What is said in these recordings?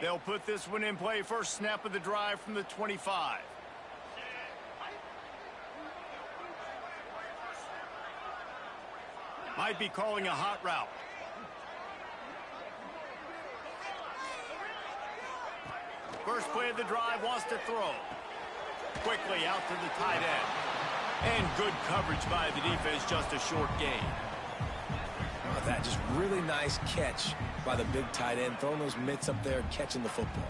They'll put this one in play first snap of the drive from the 25. Might be calling a hot route. First play of the drive, wants to throw. Quickly out to the tight end. And good coverage by the defense, just a short gain. Oh, that just really nice catch by the big tight end, throwing those mitts up there, catching the football.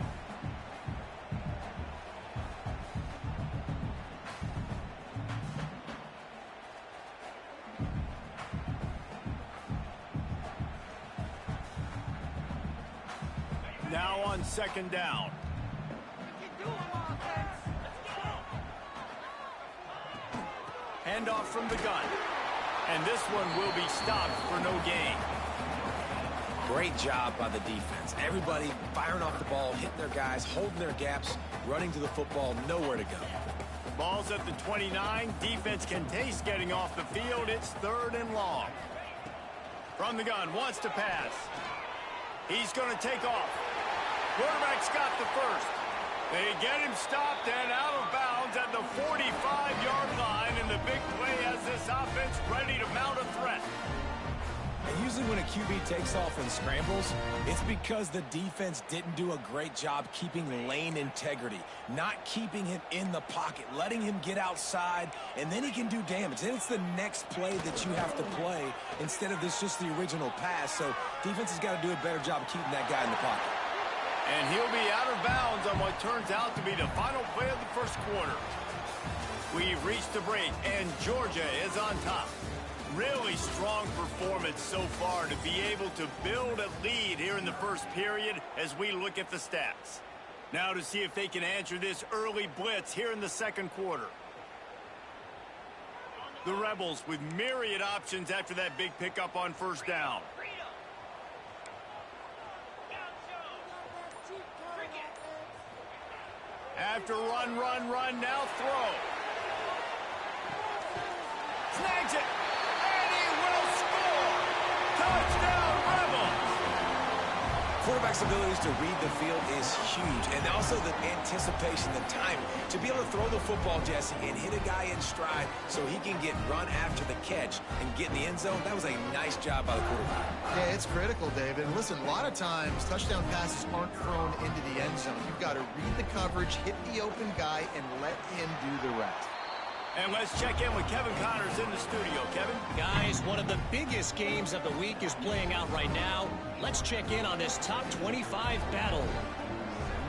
Now on second down. Handoff from the gun. And this one will be stopped for no gain. Great job by the defense. Everybody firing off the ball, hitting their guys, holding their gaps, running to the football, nowhere to go. Ball's at the 29. Defense can taste getting off the field. It's third and long. From the gun, wants to pass. He's going to take off. Quarterback's got the first. They get him stopped and out of bounds at the 45-yard line, and the big play has this offense ready to mount a threat. And usually when a QB takes off and scrambles, it's because the defense didn't do a great job keeping lane integrity, not keeping him in the pocket, letting him get outside, and then he can do damage. Then it's the next play that you have to play instead of this just the original pass. So defense has got to do a better job keeping that guy in the pocket. And he'll be out of bounds on what turns out to be the final play of the first quarter. We've reached the break, and Georgia is on top. Really strong performance so far to be able to build a lead here in the first period as we look at the stats. Now to see if they can answer this early blitz here in the second quarter. The Rebels with myriad options after that big pickup on first down. After run, now throw. Snags it, and he will score! Touchdown, Rebels! Quarterback's abilities to read the field is huge, and also the anticipation, the time, to be able to throw the football, Jesse, and hit a guy in stride so he can get run after the catch and get in the end zone. That was a nice job by the quarterback. Yeah, it's critical, David. And listen, a lot of times touchdown passes aren't thrown into the end zone. You've got to read the coverage, hit the open guy, and let him do the rest. And let's check in with Kevin Connors in the studio. Kevin? Guys, one of the biggest games of the week is playing out right now. Let's check in on this top 25 battle.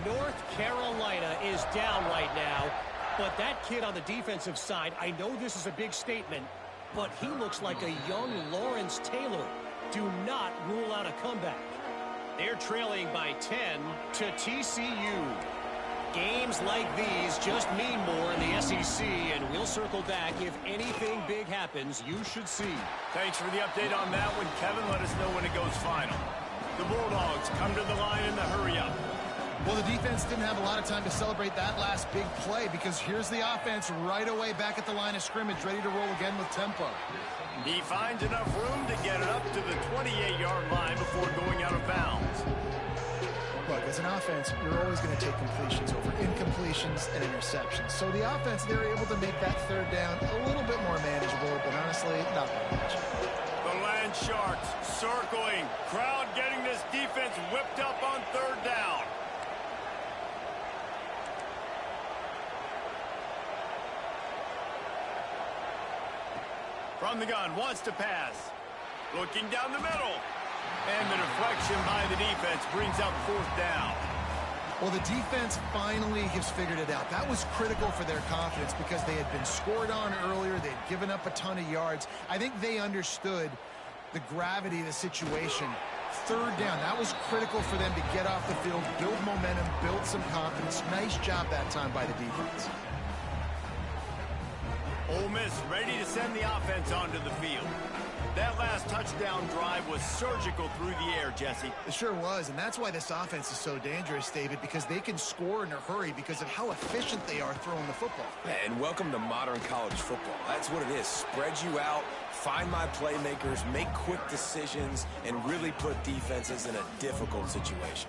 North Carolina is down right now, but that kid on the defensive side, I know this is a big statement, but he looks like a young Lawrence Taylor. Do not rule out a comeback. They're trailing by 10 to TCU. Games like these just mean more in the SEC, and we'll circle back if anything big happens. You should see. Thanks for the update on that one, Kevin. Let us know when it goes final. The Bulldogs come to the line in the hurry-up. Well, the defense didn't have a lot of time to celebrate that last big play because here's the offense right away back at the line of scrimmage, ready to roll again with tempo. He finds enough room to get it up to the 28-yard line before going out of bounds. Look, as an offense, you're always going to take completions over incompletions and interceptions. So the offense, they're able to make that third down a little bit more manageable, but honestly, not that much. The Land Sharks circling. Crowd getting this defense whipped up on third down. From the gun, wants to pass. Looking down the middle. And the deflection by the defense brings up fourth down. Well, the defense finally has figured it out. That was critical for their confidence because they had been scored on earlier. They'd given up a ton of yards. I think they understood the gravity of the situation. Third down, that was critical for them to get off the field, build momentum, build some confidence. Nice job that time by the defense. Ole Miss ready to send the offense onto the field. That last touchdown drive was surgical through the air, Jesse. It sure was, and that's why this offense is so dangerous, David, because they can score in a hurry because of how efficient they are throwing the football. And welcome to modern college football. That's what it is. Spread you out, find my playmakers, make quick decisions, and really put defenses in a difficult situation.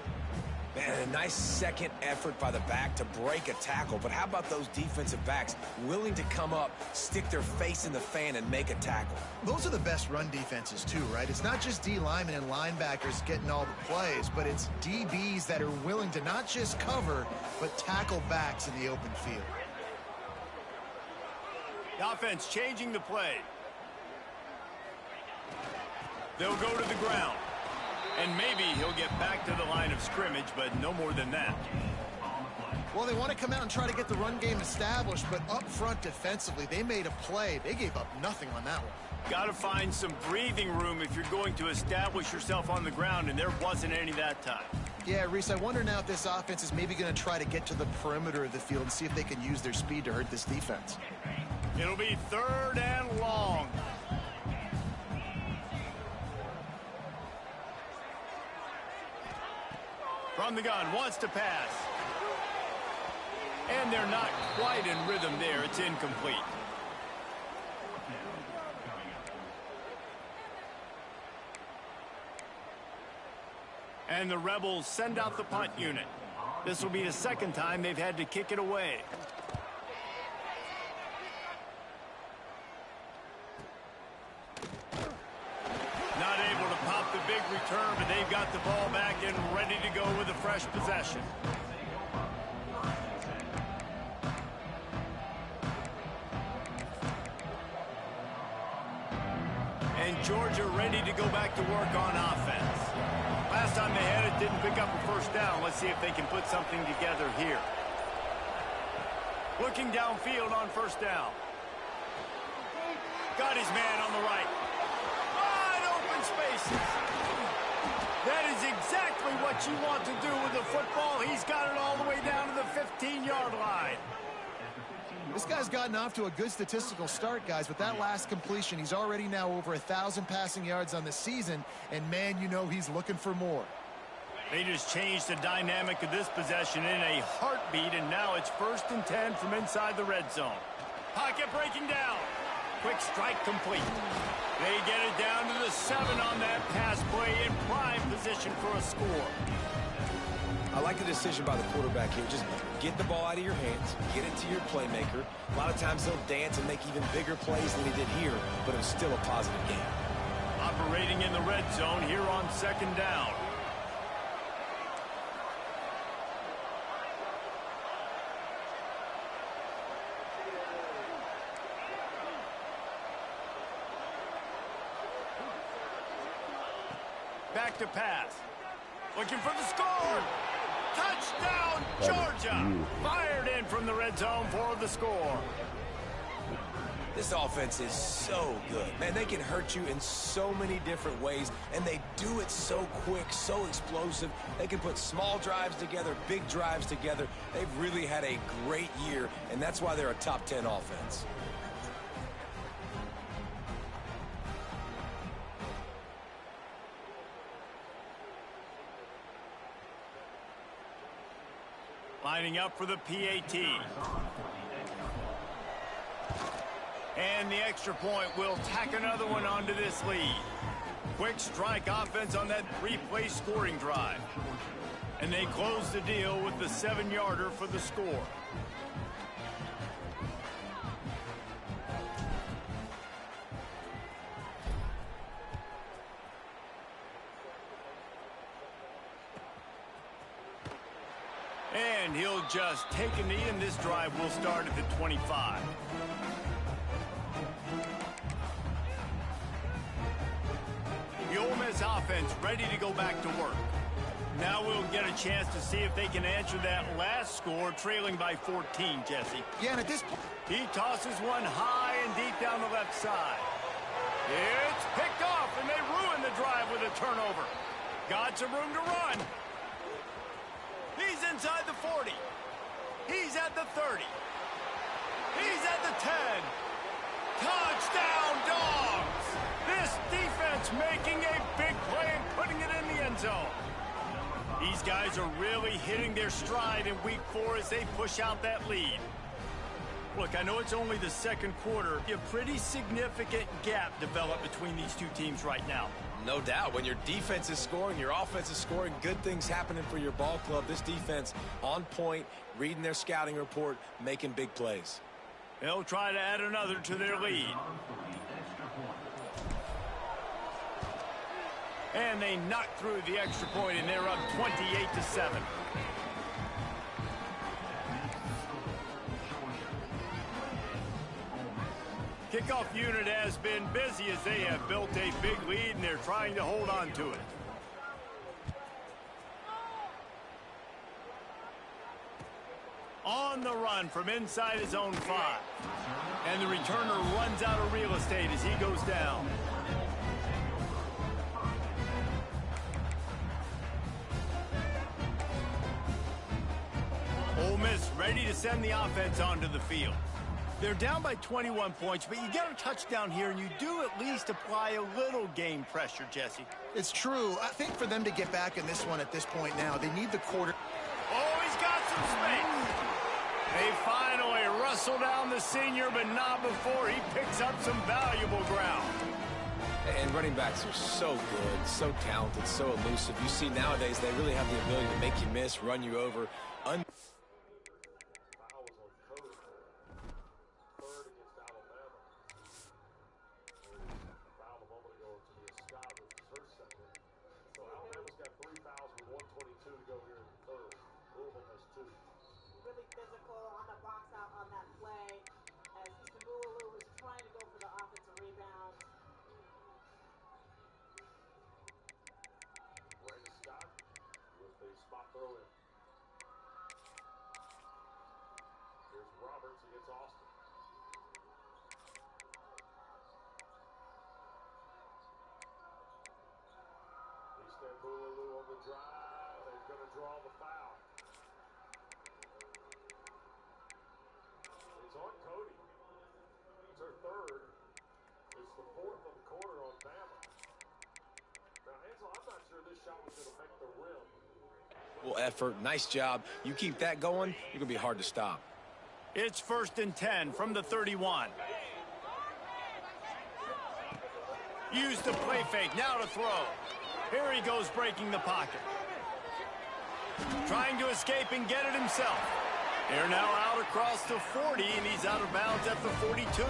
Man, a nice second effort by the back to break a tackle. But how about those defensive backs willing to come up, stick their face in the fan, and make a tackle? Those are the best run defenses, too, right? It's not just D linemen and linebackers getting all the plays, but it's DBs that are willing to not just cover, but tackle backs in the open field. The offense changing the play. They'll go to the ground. And maybe he'll get back to the line of scrimmage, but no more than that. Well, they want to come out and try to get the run game established, but up front defensively, they made a play. They gave up nothing on that one. Got to find some breathing room if you're going to establish yourself on the ground, and there wasn't any that time. Yeah, Reese, I wonder now if this offense is maybe going to try to get to the perimeter of the field and see if they can use their speed to hurt this defense. It'll be 3rd and long. From the gun, wants to pass. And they're not quite in rhythm there. It's incomplete. And the Rebels send out the punt unit. This will be the second time they've had to kick it away. Not able to pop the big return, but they've got the ball back and ready to go with a fresh possession. And Georgia ready to go back to work on offense. Last time they had it, didn't pick up a first down. Let's see if they can put something together here. Looking downfield on first down. Got his man on the right. Wide open spaces. That is exactly what you want to do with the football. He's got it all the way down to the 15-yard line. This guy's gotten off to a good statistical start, guys, but that last completion, he's already now over 1,000 passing yards on the season, and man, you know he's looking for more. They just changed the dynamic of this possession in a heartbeat, and now it's 1st and 10 from inside the red zone. Pocket breaking down. Quick strike complete. They get it down to the 7 on that pass play in prime position for a score. I like the decision by the quarterback here. Just get the ball out of your hands, get it to your playmaker. A lot of times he'll dance and make even bigger plays than he did here, but it was still a positive game. Operating in the red zone here on 2nd down. Back to pass. Looking for the score. Touchdown, Georgia. Fired in from the red zone for the score. This offense is so good. Man, they can hurt you in so many different ways, and they do it so quick, so explosive. They can put small drives together, big drives together. They've really had a great year, and that's why they're a top 10 offense. Lining up for the PAT. And the extra point will tack another one onto this lead. Quick strike offense on that 3-play scoring drive. And they close the deal with the 7-yarder for the score. And he'll just take a knee, and this drive will start at the 25. The Ole Miss offense ready to go back to work. Now we'll get a chance to see if they can answer that last score, trailing by 14, Jesse. Yeah, and at this point, he tosses one high and deep down the left side. It's picked off, and they ruin the drive with a turnover. Got some room to run. He's inside the 40. He's at the 30. He's at the 10. Touchdown, Dogs! This defense making a big play and putting it in the end zone. These guys are really hitting their stride in week 4 as they push out that lead. Look, I know it's only the second quarter. A pretty significant gap developed between these two teams right now. No doubt. When your defense is scoring, your offense is scoring, good things happening for your ball club. This defense on point, reading their scouting report, making big plays. They'll try to add another to their lead. And they knock through the extra point, and they're up 28-7. Kickoff unit has been busy as they have built a big lead, and they're trying to hold on to it. On the run from inside his own 5. And the returner runs out of real estate as he goes down. Ole Miss ready to send the offense onto the field. They're down by 21 points, but you get a touchdown here, and you do at least apply a little game pressure, Jesse. It's true. I think for them to get back in this one at this point now, they need the quarter. Oh, he's got some space. They finally wrestle down the senior, but not before he picks up some valuable ground. And running backs are so good, so talented, so elusive. You see nowadays they really have the ability to make you miss, run you over. On the drive, they're going to draw the foul. It's on Cody. It's her third. It's the fourth of the quarter on Bama. Now, Ansel, I'm not sure this shot was going to make the rim. Well, effort, nice job. You keep that going, you're going to be hard to stop. It's 1st and 10 from the 31. Use the play fake, now to throw. Here he goes, breaking the pocket. Trying to escape and get it himself. They're now out across the 40, and he's out of bounds at the 42.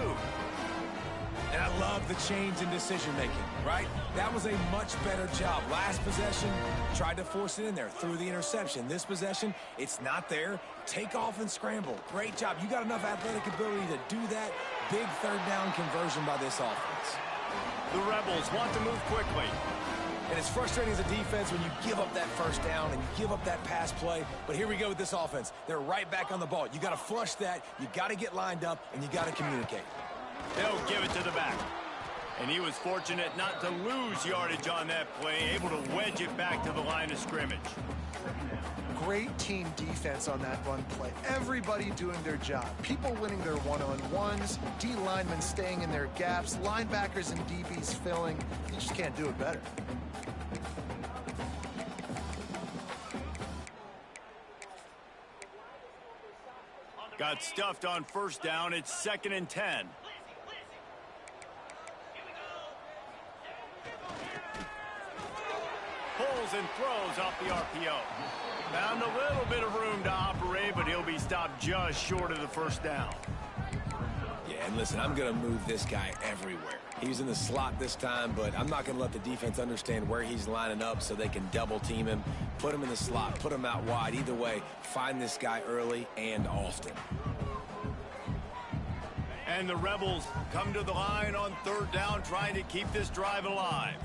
And I love the change in decision-making, right? That was a much better job. Last possession, tried to force it in there, threw the interception. This possession, it's not there. Take off and scramble. Great job. You got enough athletic ability to do that. Big third down conversion by this offense. The Rebels want to move quickly. And it's frustrating as a defense when you give up that first down and you give up that pass play. But here we go with this offense. They're right back on the ball. You got to flush that. You got to get lined up, and you got to communicate. They'll give it to the back. And he was fortunate not to lose yardage on that play, able to wedge it back to the line of scrimmage. Great team defense on that run play. Everybody doing their job. People winning their one-on-ones, D linemen staying in their gaps, linebackers and DBs filling. You just can't do it better. Got stuffed on first down. It's 2nd and 10. Pulls and throws off the RPO. Found a little bit of room to operate, but he'll be stopped just short of the first down. Yeah, and listen, I'm going to move this guy everywhere. He's in the slot this time, but I'm not going to let the defense understand where he's lining up so they can double team him, put him in the slot, put him out wide. Either way, find this guy early and often. And the Rebels come to the line on third down, trying to keep this drive alive.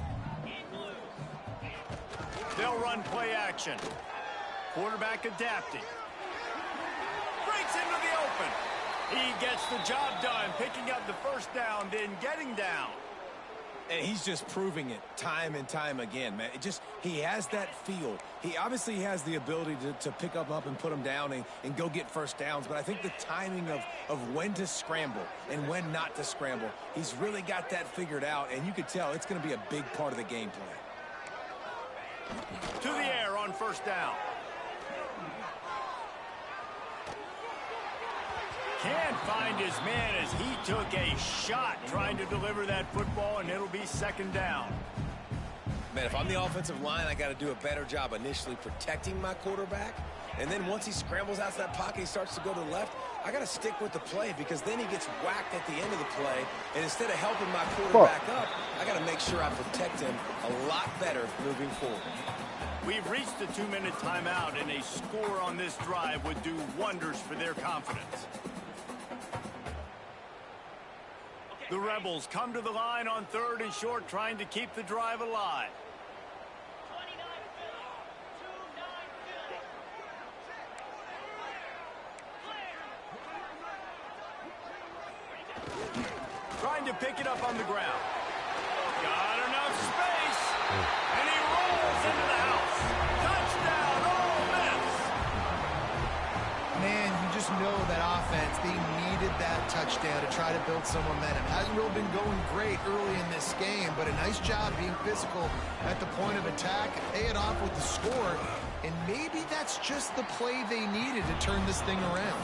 They'll run play action. Quarterback adapting. Breaks into the open. He gets the job done, picking up the first down, then getting down. And he's just proving it time and time again, man. He has that feel. He obviously has the ability to pick up and put him down and go get first downs. But I think the timing of when to scramble and when not to scramble, he's really got that figured out. And you could tell it's going to be a big part of the game plan. To the air on first down. Can't find his man as he took a shot trying to deliver that football, and it'll be 2nd down. Man, if I'm the offensive line, I got to do a better job initially protecting my quarterback. And then once he scrambles out to that pocket, he starts to go to the left, I got to stick with the play because then he gets whacked at the end of the play. And instead of helping my quarterback up, I got to make sure I protect him a lot better moving forward. We've reached the 2-minute timeout, and a score on this drive would do wonders for their confidence. The Rebels come to the line on 3rd and short, trying to keep the drive alive. Trying to pick it up on the ground. Got enough space. And he rolls into the house. Touchdown, Ole Miss. Man, you just know that offense, they needed that touchdown to try to build some momentum. Hasn't really been going great early in this game, but a nice job being physical at the point of attack, pay it off with the score, and maybe that's just the play they needed to turn this thing around.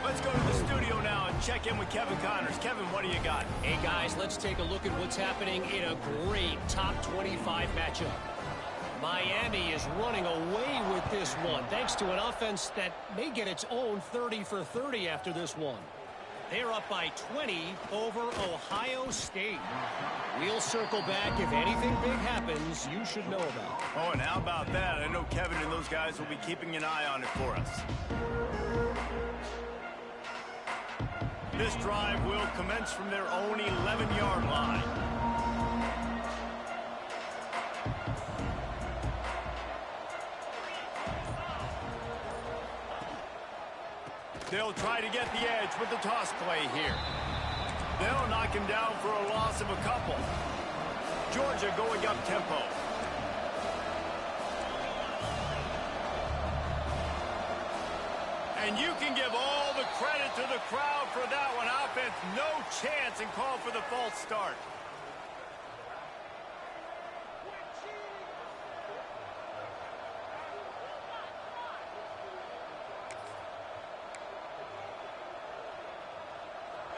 Let's go to the studio now and check in with Kevin Connors. Kevin, what do you got? Hey, guys, let's take a look at what's happening in a great top 25 matchup. Miami is running away with this one, thanks to an offense that may get its own 30 for 30 after this one. They're up by 20 over Ohio State. We'll circle back. If anything big happens, you should know about. Oh, and how about that? I know Kevin and those guys will be keeping an eye on it for us. This drive will commence from their own 11-yard line. They'll try to get the edge with the toss play here. They'll knock him down for a loss of a couple. Georgia going up tempo. And you can give all the credit to the crowd for that one. Offense, no chance, and call for the false start.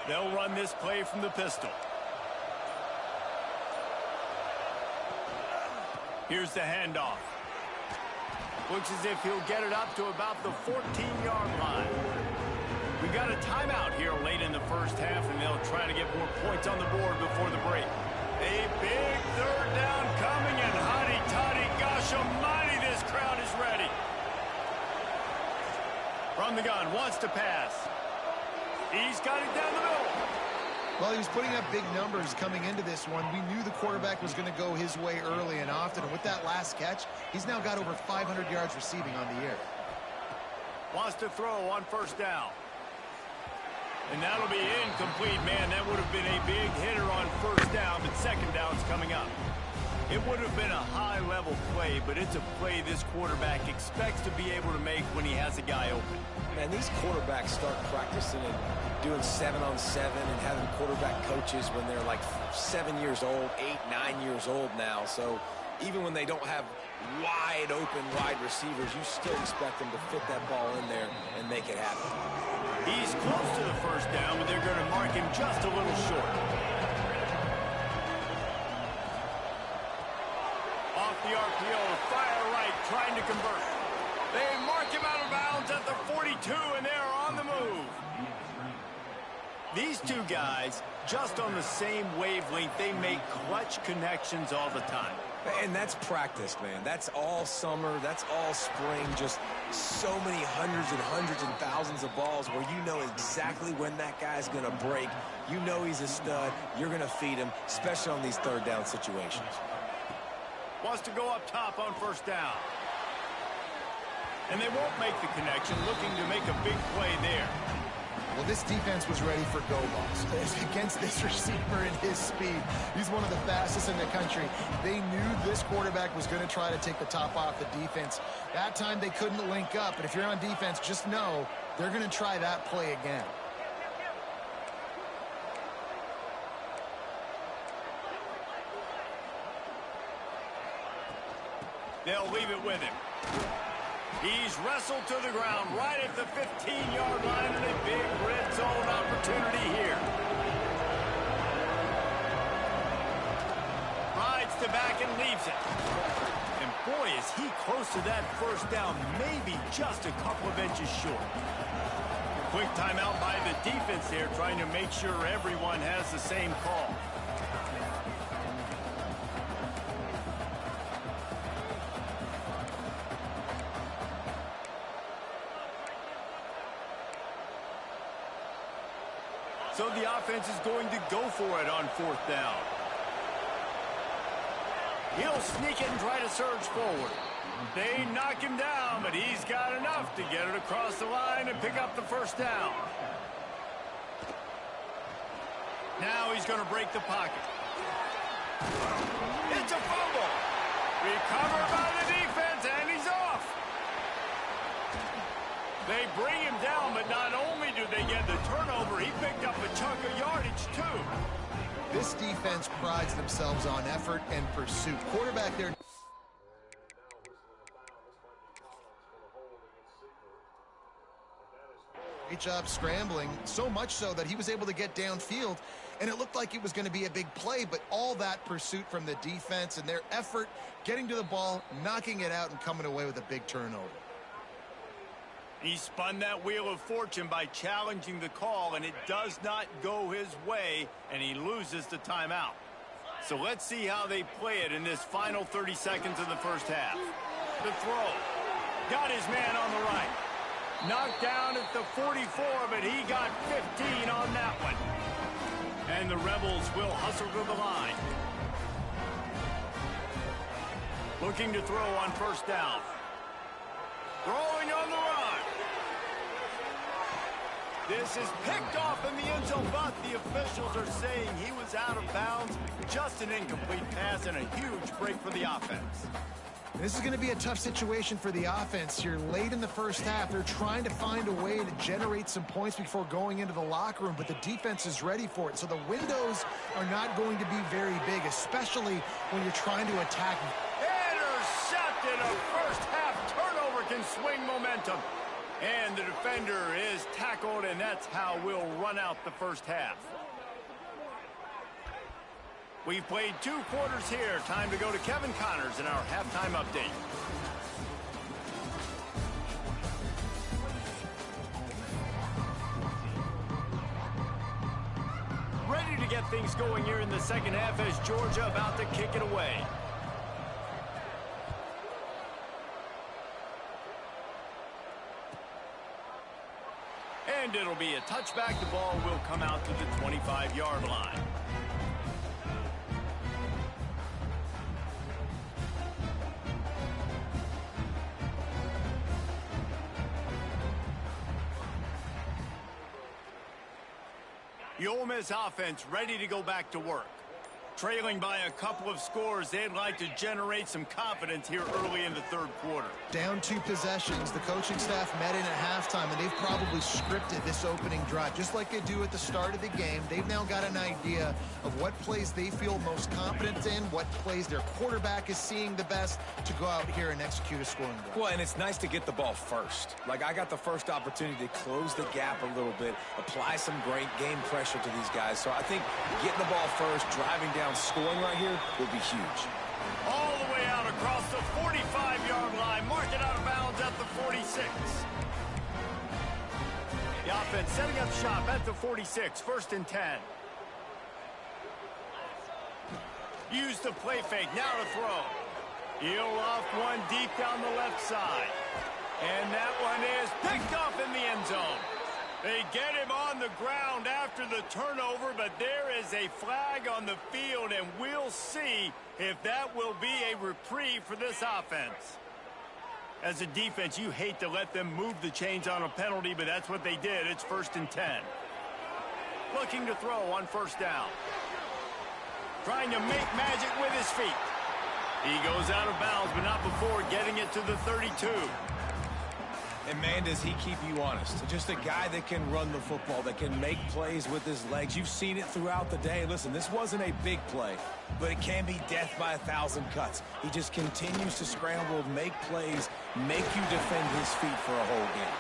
They'll run this play from the pistol. Here's the handoff. Looks as if he'll get it up to about the 14-yard line. We got a timeout here late in the first half, and they'll try to get more points on the board before the break. A big 3rd down coming, and hotty-toddy, gosh almighty, this crowd is ready. From the gun, wants to pass. He's got it down the middle. Well, he was putting up big numbers coming into this one. We knew the quarterback was going to go his way early and often. And with that last catch, he's now got over 500 yards receiving on the year. Wants to throw on 1st down. And that'll be incomplete, man. That would have been a big hitter on 1st down, but 2nd down's coming up. It would have been a high-level play, but it's a play this quarterback expects to be able to make when he has a guy open. Man, these quarterbacks start practicing and doing 7-on-7 and having quarterback coaches when they're like 7 years old, 8, 9 years old now. So even when they don't have wide open wide receivers, you still expect them to fit that ball in there and make it happen. He's close to the 1st down, but they're going to mark him just a little short. Off the RPO, fire right, trying to convert. They mark him out of bounds at the 42, and they're on the move. These two guys, just on the same wavelength, they make clutch connections all the time. And that's practice, man. That's all summer. That's all spring. Just so many hundreds and thousands of balls where you know exactly when that guy's going to break. You know he's a stud. You're going to feed him, especially on these 3rd down situations. Wants to go up top on 1st down. And they won't make the connection, looking to make a big play there. Well, this defense was ready for go balls against this receiver and his speed. He's one of the fastest in the country. They knew this quarterback was going to try to take the top off the defense. That time they couldn't link up, but if you're on defense, just know they're going to try that play again. They'll leave it with him. He's wrestled to the ground right at the 15-yard line, and a big red zone opportunity here. Rides to it back and leaves it. And boy, is he close to that first down, maybe just a couple of inches short. Quick timeout by the defense there, trying to make sure everyone has the same call. So the offense is going to go for it on fourth down. He'll sneak it and try to surge forward. They knock him down, but he's got enough to get it across the line and pick up the first down. Now he's going to break the pocket. It's a fumble. Recovered by the defense, and he's off. They bring him down, but not only do they get the turnover, he picked up a chunk of yardage, too. This defense prides themselves on effort and pursuit. Quarterback there. Great job scrambling, so much so that he was able to get downfield, and it looked like it was going to be a big play, but all that pursuit from the defense and their effort getting to the ball, knocking it out, and coming away with a big turnover. He spun that wheel of fortune by challenging the call, and it does not go his way, and he loses the timeout. So let's see how they play it in this final 30 seconds of the first half. The throw. Got his man on the right. Knocked down at the 44, but he got 15 on that one. And the Rebels will hustle to the line. Looking to throw on first down. Throwing on the run. This is picked off in the end zone, but the officials are saying he was out of bounds. Just an incomplete pass and a huge break for the offense. This is going to be a tough situation for the offense here. Late in the first half, they're trying to find a way to generate some points before going into the locker room, but the defense is ready for it. So the windows are not going to be very big, especially when you're trying to attack. Intercepted. A first half turnover can swing momentum. And the defender is tackled, and that's how we'll run out the first half. We've played 2 quarters here. Time to go to Kevin Connors in our halftime update. Ready to get things going here in the second half as Georgia about to kick it away. And it'll be a touchback. The ball will come out to the 25-yard line. The Ole Miss offense ready to go back to work. Trailing by a couple of scores, they'd like to generate some confidence here early in the third quarter. Down 2 possessions, the coaching staff met in at halftime, and they've probably scripted this opening drive. Just like they do at the start of the game, they've now got an idea of what plays they feel most confident in, what plays their quarterback is seeing the best to go out here and execute a scoring drive. Well, and it's nice to get the ball first. Like, I got the first opportunity to close the gap a little bit, apply some great game pressure to these guys. So I think getting the ball first, driving down, scoring right here will be huge. All the way out across the 45-yard line. Mark it out of bounds at the 46. The offense setting up shop at the 46. First and 10. Use the play fake. Now to throw. He'll off one deep down the left side. And that one is picked off in the end zone. They get him on the ground after the turnover, but there is a flag on the field, and we'll see if that will be a reprieve for this offense. As a defense, you hate to let them move the chains on a penalty, but that's what they did. It's first and 10. Looking to throw on first down. Trying to make magic with his feet. He goes out of bounds, but not before getting it to the 32. And, man, does he keep you honest. Just a guy that can run the football, that can make plays with his legs. You've seen it throughout the day. Listen, this wasn't a big play, but it can be death by 1,000 cuts. He just continues to scramble, make plays, make you defend his feet for a whole game.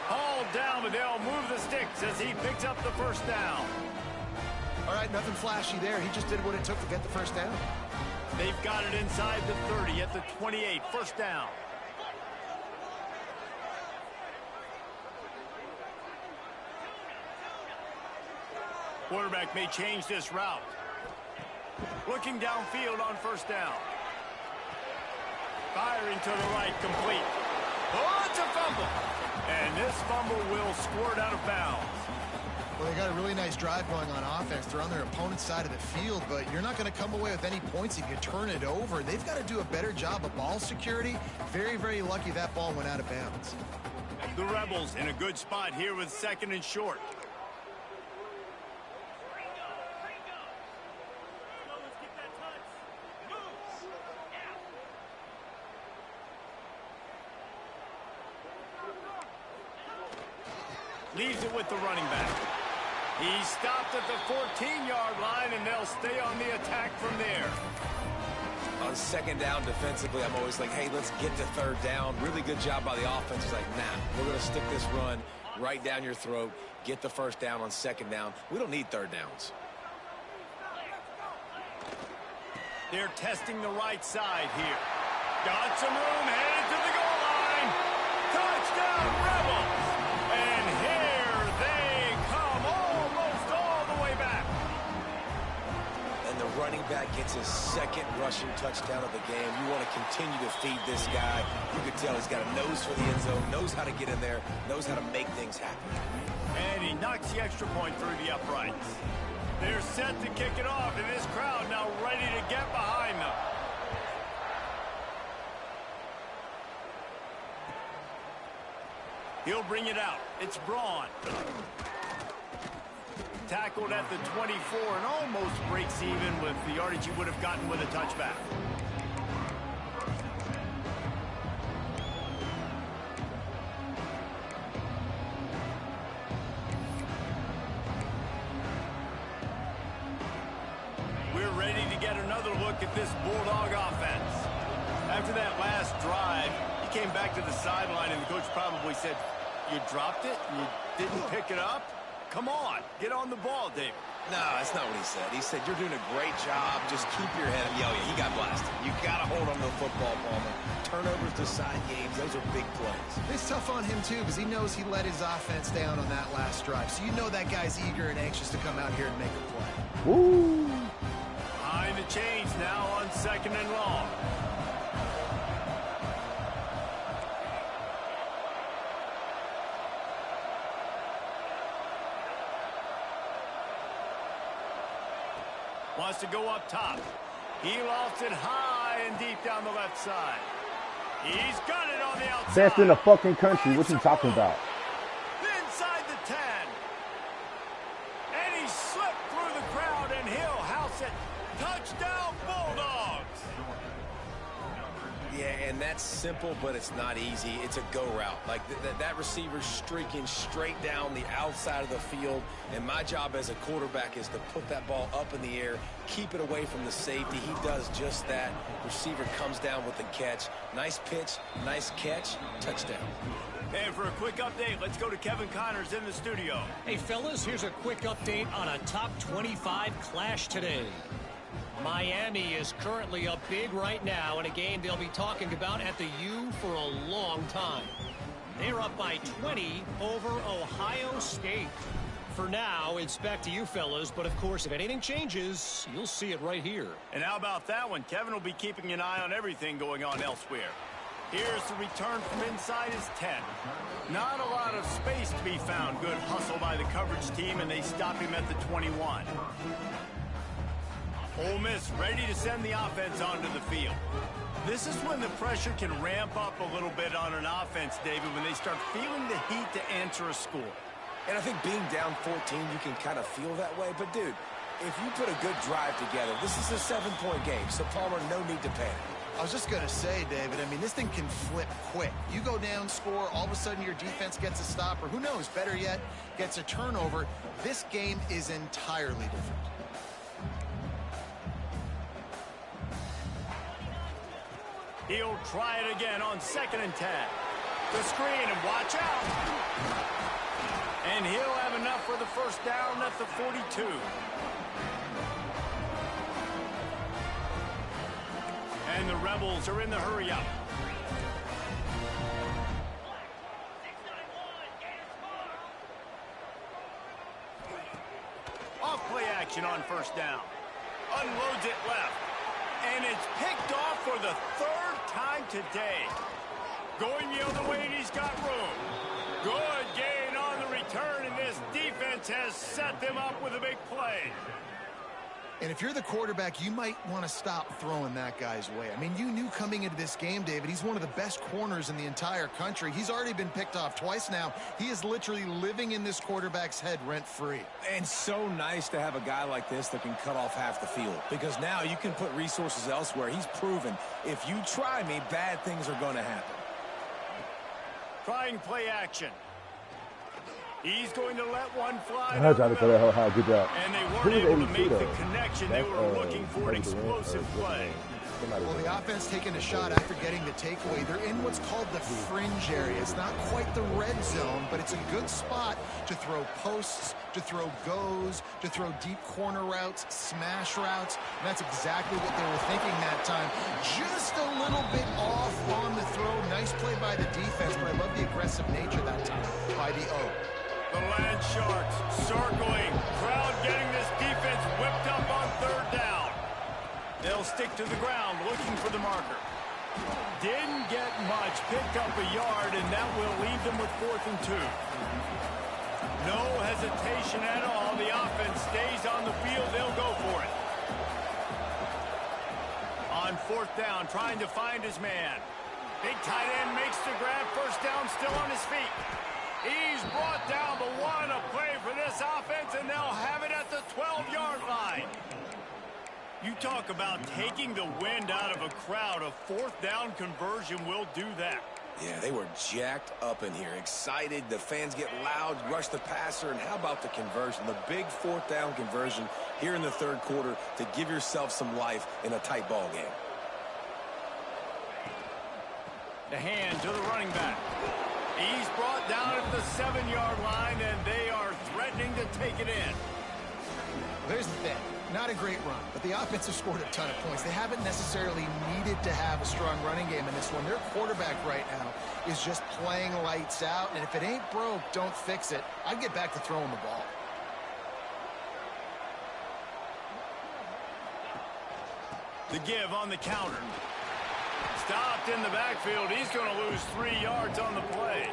Hauled down, but they'll move the sticks as he picks up the first down. All right, nothing flashy there. He just did what it took to get the first down. They've got it inside the 30 at the 28. First down. Quarterback may change this route. Looking downfield on first down. Firing to the right, complete. Oh, it's a fumble. And this fumble will squirt out of bounds. Well, they got a really nice drive going on offense. They're on their opponent's side of the field, but you're not going to come away with any points if you turn it over. They've got to do a better job of ball security. Very, very lucky that ball went out of bounds. The Rebels in a good spot here with second and short. Leaves it with the running back. He stopped at the 14-yard line, and they'll stay on the attack from there. On second down defensively, I'm always like, hey, let's get to third down. Really good job by the offense. It's like, nah, we're going to stick this run right down your throat, get the first down on second down. We don't need third downs. They're testing the right side here. Got some room, headed to the goal line. Touchdown, Rebels! And here they come, almost all the way back. And the running back gets his second rushing touchdown of the game. You want to continue to feed this guy. You can tell he's got a nose for the end zone, knows how to get in there, knows how to make things happen. And he knocks the extra point through the uprights. They're set to kick it off, and this crowd now ready to get behind them. He'll bring it out. It's Braun. Tackled at the 24 and almost breaks even with the yardage he would have gotten with a touchback. We're ready to get another look at this Bulldog offense. After that last drive, he came back to the sideline, and the coach probably said, you dropped it? You didn't pick it up? Come on, get on the ball, David. No, that's not what he said. He said, you're doing a great job. Just keep your head up. Yeah, he got blasted. You got to hold on to the football, Palmer. Turnovers decide games. Those are big plays. It's tough on him, too, because he knows he let his offense down on that last drive. So you know that guy's eager and anxious to come out here and make a play. Woo! Behind the chains now on second and long. Wants to go up top. He lost it high and deep down the left side. He's got it on the outside. Best in the fucking country. What you talking about? Inside the 10. And he slipped through the crowd, and he'll house it. Touchdown, Bulldogs. Yeah, and that's simple, but it's not easy. It's a go route. Like that receiver's streaking straight down the outside of the field, and my job as a quarterback is to put that ball up in the air, keep it away from the safety. He does just that. Receiver comes down with the catch. Nice pitch, nice catch, touchdown. And for a quick update, let's go to Kevin Connors in the studio. Hey, fellas, here's a quick update on a top 25 clash today. Miami is currently up big right now in a game they'll be talking about at the U for a long time. They're up by 20 over Ohio State. For now, it's back to you fellas, but of course, if anything changes, you'll see it right here. And how about that one? Kevin will be keeping an eye on everything going on elsewhere. Here's the return from inside his 10. Not a lot of space to be found. Good hustle by the coverage team, and they stop him at the 21. Ole Miss ready to send the offense onto the field. This is when the pressure can ramp up a little bit on an offense, David, when they start feeling the heat to answer a score. And I think being down 14, you can kind of feel that way. But, dude, if you put a good drive together, this is a 7-point game. So, Palmer, no need to panic. I was just going to say, David, I mean, this thing can flip quick. You go down, score, all of a sudden your defense gets a stop, or who knows, better yet, gets a turnover. This game is entirely different. He'll try it again on second and 10. The screen, and watch out. And he'll have enough for the first down at the 42. And the Rebels are in the hurry-up. Off-play action on first down. Unloads it left. And it's picked off for the third time today. Going the other way, and he's got room. Good gain on the return, and this defense has set them up with a big play. And if you're the quarterback, you might want to stop throwing that guy's way. I mean, you knew coming into this game, David, he's one of the best corners in the entire country. He's already been picked off twice now. He is literally living in this quarterback's head rent-free. And so nice to have a guy like this that can cut off half the field, because now you can put resources elsewhere. He's proven if you try me, bad things are going to happen. Trying play action. He's going to let one fly. Good job. And they weren't able to make the connection they were looking for, an explosive play. Well, the offense taking a shot after getting the takeaway. They're in what's called the fringe area. It's not quite the red zone, but it's a good spot to throw posts, to throw goes, to throw deep corner routes, smash routes. And that's exactly what they were thinking that time. Just a little bit off on the throw. Nice play by the defense, but I love the aggressive nature that time by the O. The Land Sharks circling. Crowd getting this defense whipped up on third down. They'll stick to the ground looking for the marker. Didn't get much. Picked up a yard, and that will leave them with 4th and 2. No hesitation at all. The offense stays on the field. They'll go for it. On 4th down, trying to find his man. Big tight end makes the grab. First down, still on his feet. He's brought down, but what a play for this offense, and they'll have it at the 12-yard line. You talk about taking the wind out of a crowd. A 4th down conversion will do that. Yeah, they were jacked up in here, excited. The fans get loud, rush the passer, and how about the conversion? The big 4th down conversion here in the third quarter to give yourself some life in a tight ball game. The hand to the running back. He's brought down at the 7-yard line, and they are threatening to take it in. There's the thing. Not a great run, but the offense has scored a ton of points. They haven't necessarily needed to have a strong running game in this one. Their quarterback right now is just playing lights out, and if it ain't broke, don't fix it. I'd get back to throwing the ball. The give on the counter. Stopped in the backfield. He's going to lose 3 yards on the play.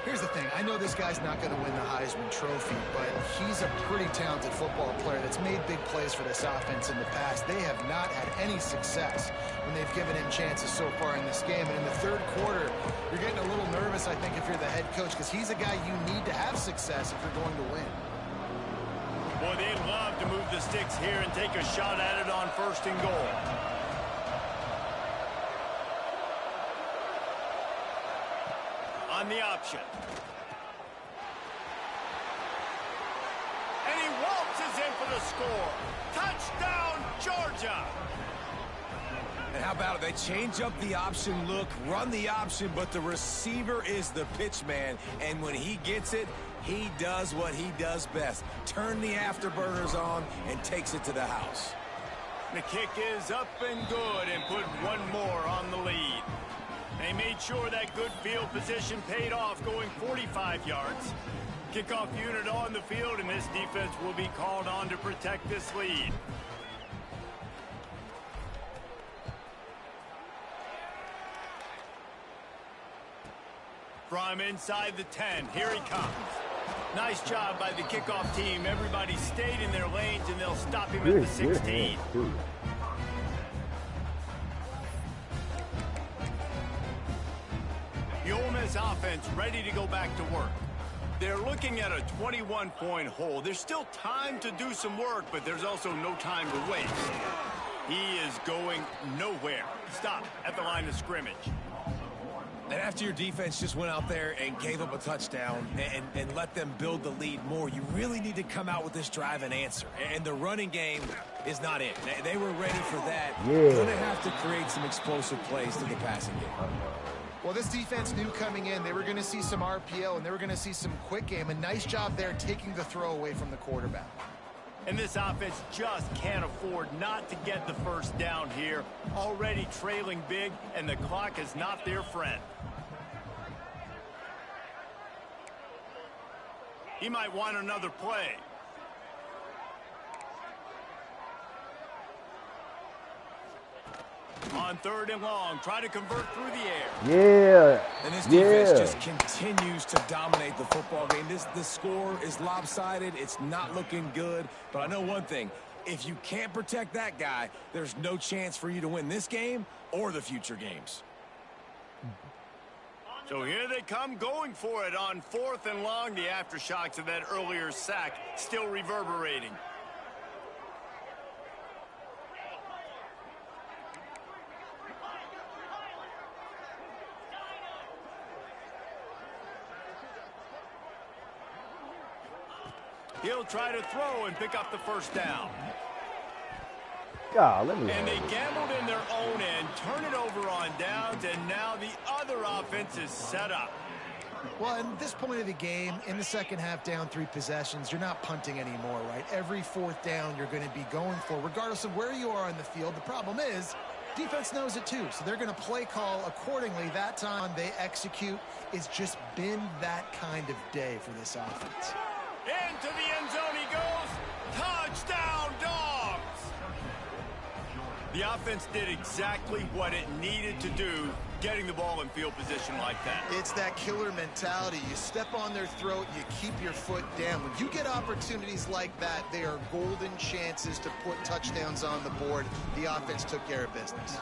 Here's the thing. I know this guy's not going to win the Heisman Trophy, but he's a pretty talented football player that's made big plays for this offense in the past. They have not had any success when they've given him chances so far in this game. And in the third quarter, you're getting a little nervous, I think, if you're the head coach, because he's a guy you need to have success if you're going to win. Boy, they'd love to move the sticks here and take a shot at it on 1st and goal. On the option. And he waltzes in for the score. Touchdown, Georgia. And how about it? They change up the option look, run the option, but the receiver is the pitch man. And when he gets it, he does what he does best. Turn the afterburners on and takes it to the house. The kick is up and good, and put one more on the lead. They made sure that good field position paid off, going 45 yards. Kickoff unit on the field, and this defense will be called on to protect this lead. From inside the 10, here he comes. Nice job by the kickoff team. Everybody stayed in their lanes, and they'll stop him at the 16. The Ole Miss offense ready to go back to work. They're looking at a 21-point hole. There's still time to do some work, but there's also no time to waste. He is going nowhere. Stop at the line of scrimmage. And after your defense just went out there and gave up a touchdown and let them build the lead more, you really need to come out with this drive and answer. And the running game is not it. They were ready for that. Yeah. Going to have to create some explosive plays to the passing game. Well, this defense knew coming in they were going to see some RPO and they were going to see some quick game. A nice job there taking the throw away from the quarterback. And this offense just can't afford not to get the first down here. Already trailing big, and the clock is not their friend. He might want another play. On 3rd and long, try to convert through the air. Yeah. And this defense just continues to dominate the football game. This score is lopsided. It's not looking good. But I know one thing. If you can't protect that guy, there's no chance for you to win this game or the future games. So here they come going for it on 4th and long. The aftershocks of that earlier sack still reverberating. He'll try to throw and pick up the first down. God, let me. And they gambled in their own end, turn it over on downs, and now the other offense is set up. Well, at this point of the game, in the second half, down 3 possessions, you're not punting anymore, right? Every 4th down you're going to be going for, regardless of where you are on the field. The problem is, defense knows it too, so they're going to play call accordingly. That time they execute. It's just been that kind of day for this offense. Into the end zone he goes. Touchdown, Dogs! The offense did exactly what it needed to do, getting the ball in field position like that. It's that killer mentality. You step on their throat, you keep your foot down. When you get opportunities like that, they are golden chances to put touchdowns on the board. The offense took care of business.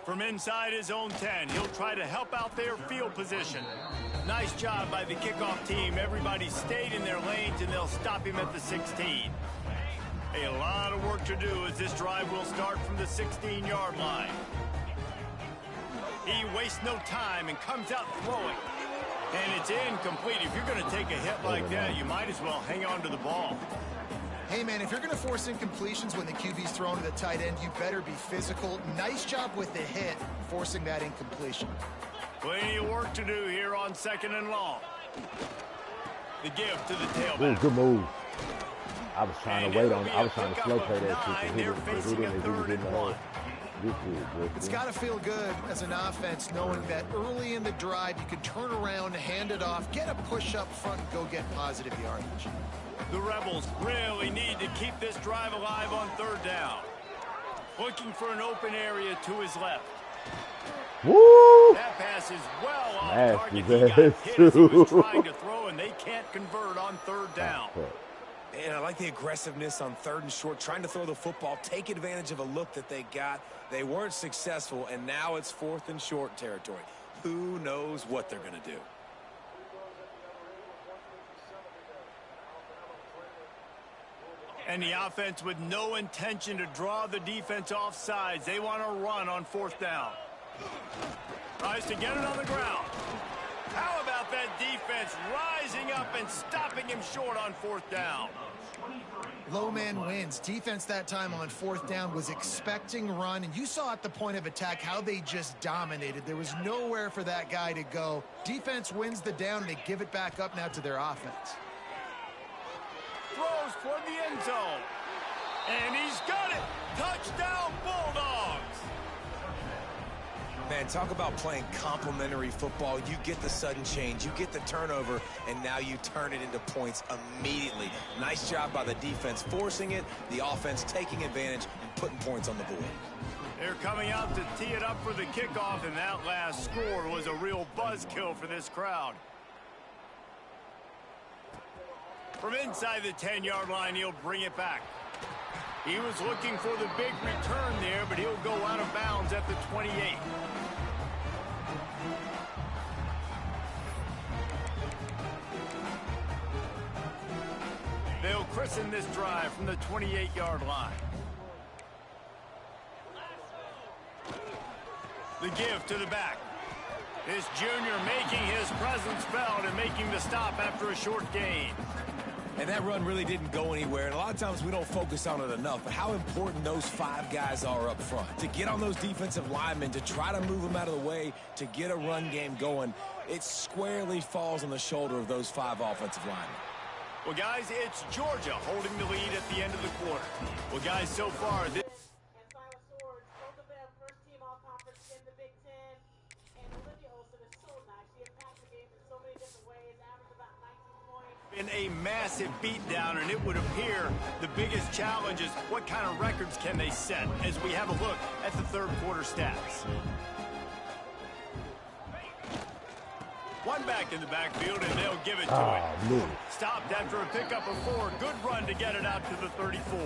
From inside his own 10, he'll try to help out their field position. Nice job by the kickoff team. Everybody stayed in their lanes, and they'll stop him at the 16. A lot of work to do as this drive will start from the 16-yard line. He wastes no time and comes out throwing. And it's incomplete. If you're going to take a hit like that, you might as well hang on to the ball. Hey, man, if you're going to force incompletions when the QB's thrown to the tight end, you better be physical. Nice job with the hit, forcing that incompletion. Plenty of work to do here on 2nd and long. The give to the tailback. Ooh, good move. I was trying to wait on. I was trying to slow play that shit. They're facing a 3rd and 1. It's got to feel good as an offense knowing that early in the drive you can turn around, hand it off, get a push up front, and go get positive yardage. The Rebels really need to keep this drive alive on 3rd down. Looking for an open area to his left. Woo! That pass is well off Nasty target. He got hit as he was too. trying to throw, and they can't convert on 3rd down. And I like the aggressiveness on 3rd and short, trying to throw the football, take advantage of a look that they got. They weren't successful, and now it's 4th and short territory. Who knows what they're going to do? And the offense with no intention to draw the defense off sides. They want to run on 4th down. Tries to get it on the ground. How about that defense rising up and stopping him short on 4th down? Low man wins. Defense that time on 4th down was expecting run, and you saw at the point of attack how they just dominated. There was nowhere for that guy to go. Defense wins the down, and they give it back up now to their offense. Throws toward the end zone. And he's got it. Touchdown, Bulldogs. Man, talk about playing complementary football. You get the sudden change, you get the turnover, and now you turn it into points immediately. Nice job by the defense forcing it, the offense taking advantage and putting points on the board. They're coming out to tee it up for the kickoff, and that last score was a real buzzkill for this crowd. From inside the 10-yard line, he'll bring it back. He was looking for the big return there, but he'll go out of bounds at the 28. They'll christen this drive from the 28-yard line. The give to the back. This junior making his presence felt and making the stop after a short gain. And that run really didn't go anywhere. And a lot of times we don't focus on it enough, but how important those 5 guys are up front. To get on those defensive linemen, to try to move them out of the way, to get a run game going, it squarely falls on the shoulder of those 5 offensive linemen. Well, guys, it's Georgia holding the lead at the end of the quarter. Well, guys, so far, this... in a massive beatdown, and it would appear the biggest challenge is what kind of records can they set as we have a look at the third quarter stats. One back in the backfield, and they'll give it to him. Stopped after a pickup of 4. Good run to get it out to the 34.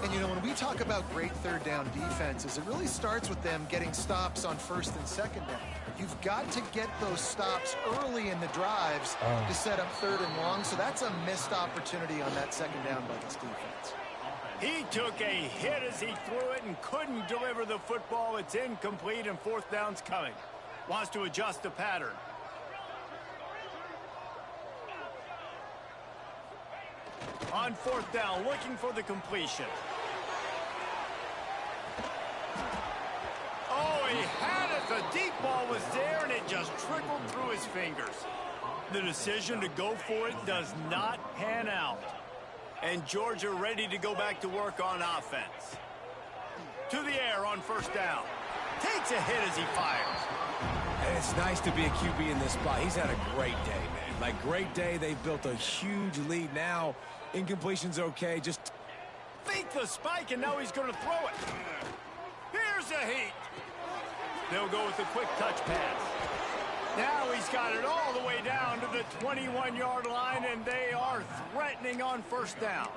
And, you know, when we talk about great third down defenses, it really starts with them getting stops on first and second down. You've got to get those stops early in the drives to set up third and long, so that's a missed opportunity on that second down by this defense. He took a hit as he threw it and couldn't deliver the football. It's incomplete, and fourth down's coming. Wants to adjust the pattern. On fourth down, looking for the completion. Oh, he had it. The deep ball was there, and it just trickled through his fingers. The decision to go for it does not pan out. And Georgia ready to go back to work on offense. To the air on first down. Takes a hit as he fires. And it's nice to be a QB in this spot. He's had a great day, man. Like, great day. They've built a huge lead now. Incompletion's okay. Just fake the spike, and now he's going to throw it. Here's a heat. They'll go with a quick touch pass. Now he's got it all the way down to the 21-yard line, and they are threatening on first down.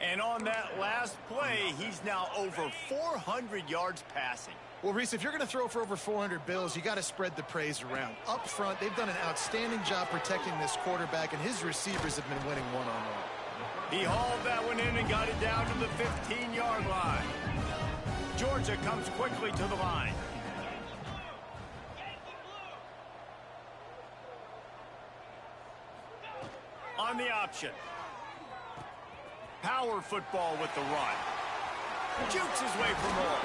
And on that last play, he's now over 400 yards passing. Well, Reese, if you're going to throw for over 400 bills, you got to spread the praise around. Up front, they've done an outstanding job protecting this quarterback, and his receivers have been winning one-on-one. He hauled that one in and got it down to the 15-yard line. Georgia comes quickly to the line. On the option. Power football with the run. Jukes his way for more.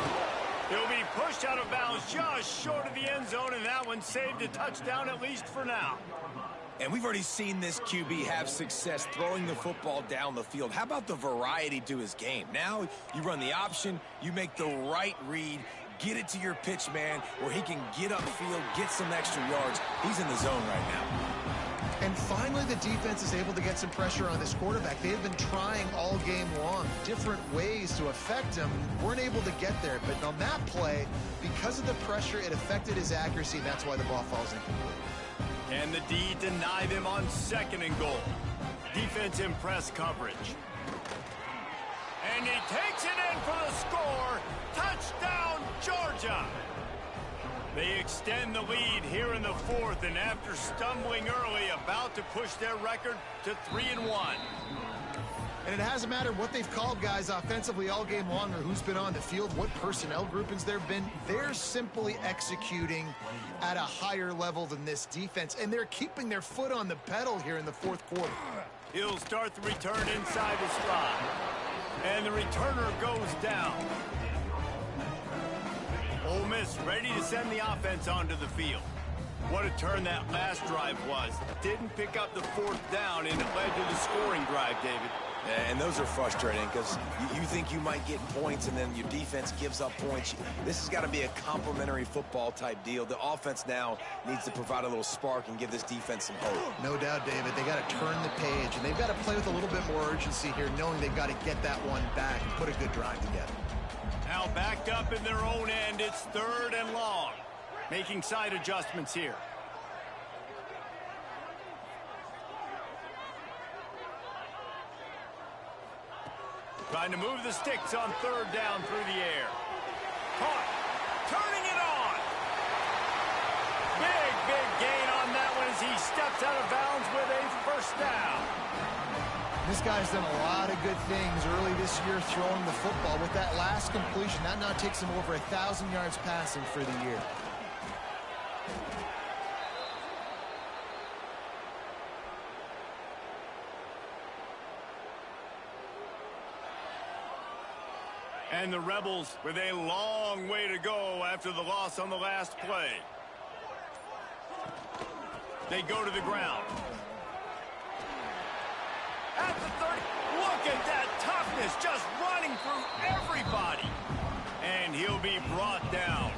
He'll be pushed out of bounds just short of the end zone, and that one saved a touchdown at least for now. And we've already seen this QB have success throwing the football down the field. How about the variety to his game? Now you run the option, you make the right read, get it to your pitch man where he can get upfield, get some extra yards. He's in the zone right now. And finally, the defense is able to get some pressure on this quarterback. They have been trying all game long different ways to affect him. Weren't able to get there. But on that play, because of the pressure, it affected his accuracy, and that's why the ball falls incomplete. Can the D deny them on second and goal? Defense in press coverage. And he takes it in for the score. Touchdown, Georgia! They extend the lead here in the fourth, and after stumbling early, about to push their record to 3-1. And it hasn't mattered what they've called guys offensively all game long or who's been on the field, what personnel groupings there have been. They're simply executing at a higher level than this defense, and they're keeping their foot on the pedal here in the fourth quarter. He'll start the return inside the spot, and the returner goes down. Ole Miss ready to send the offense onto the field. What a turn that last drive was. Didn't pick up the fourth down, and it led to the scoring drive, David. And those are frustrating because you think you might get points, and then your defense gives up points. This has got to be a complementary football type deal. The offense now needs to provide a little spark and give this defense some hope. No doubt, David. They got to turn the page, and they've got to play with a little bit more urgency here, knowing they've got to get that one back and put a good drive together. Now backed up in their own end, it's third and long. Making side adjustments here. Trying to move the sticks on third down through the air. Caught. Turning it on. Big gain on that one as he steps out of bounds with a first down. This guy's done a lot of good things early this year throwing the football. With that last completion, that now takes him over 1,000 yards passing for the year. And the Rebels with a long way to go after the loss on the last play. They go to the ground. At the 30, look at that toughness, just running through everybody. And he'll be brought down.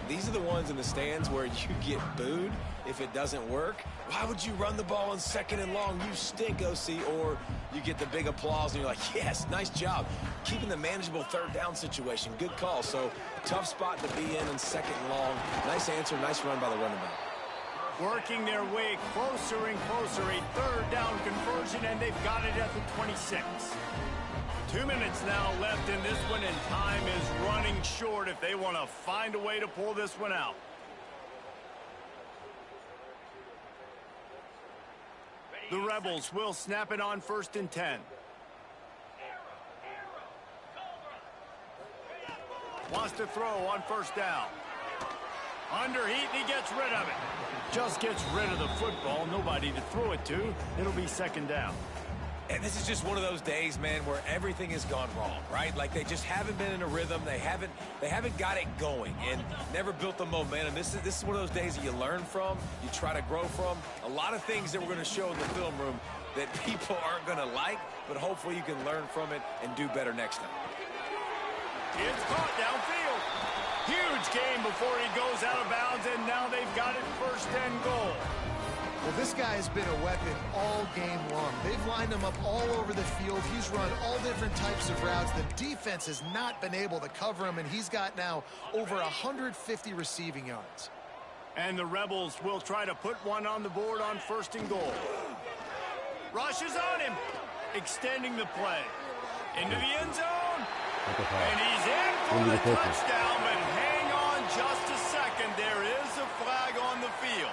These are the ones in the stands where you get booed if it doesn't work. Why would you run the ball on 2nd and long? You stink, OC. Or you get the big applause and you're like, yes, nice job. Keeping the manageable 3rd down situation. Good call. So tough spot to be in 2nd and long. Nice answer, nice run by the running back. Working their way closer and closer. A 3rd down conversion, and they've got it at the 26. 2 minutes now left in this one, and time is running short if they want to find a way to pull this one out. The Rebels will snap it on 1st and 10. Wants to throw on 1st down. Under heat, and he gets rid of it. Just gets rid of the football. Nobody to throw it to. It'll be 2nd down. And this is just one of those days, man, where everything has gone wrong, right? Like they just haven't been in a rhythm. They haven't got it going and never built the momentum. This is one of those days that you learn from, you try to grow from. A lot of things that we're going to show in the film room that people aren't going to like, but hopefully you can learn from it and do better next time. It's caught downfield. Huge game before he goes out of bounds, and now they've got it 1st and goal. Well, this guy has been a weapon all game long. They've lined him up all over the field. He's run all different types of routes. The defense has not been able to cover him, and he's got now over 150 receiving yards. And the Rebels will try to put one on the board on 1st and goal. Rushes on him, extending the play. Into the end zone. And he's in for the touchdown, but hang on just a second. There is a flag on the field.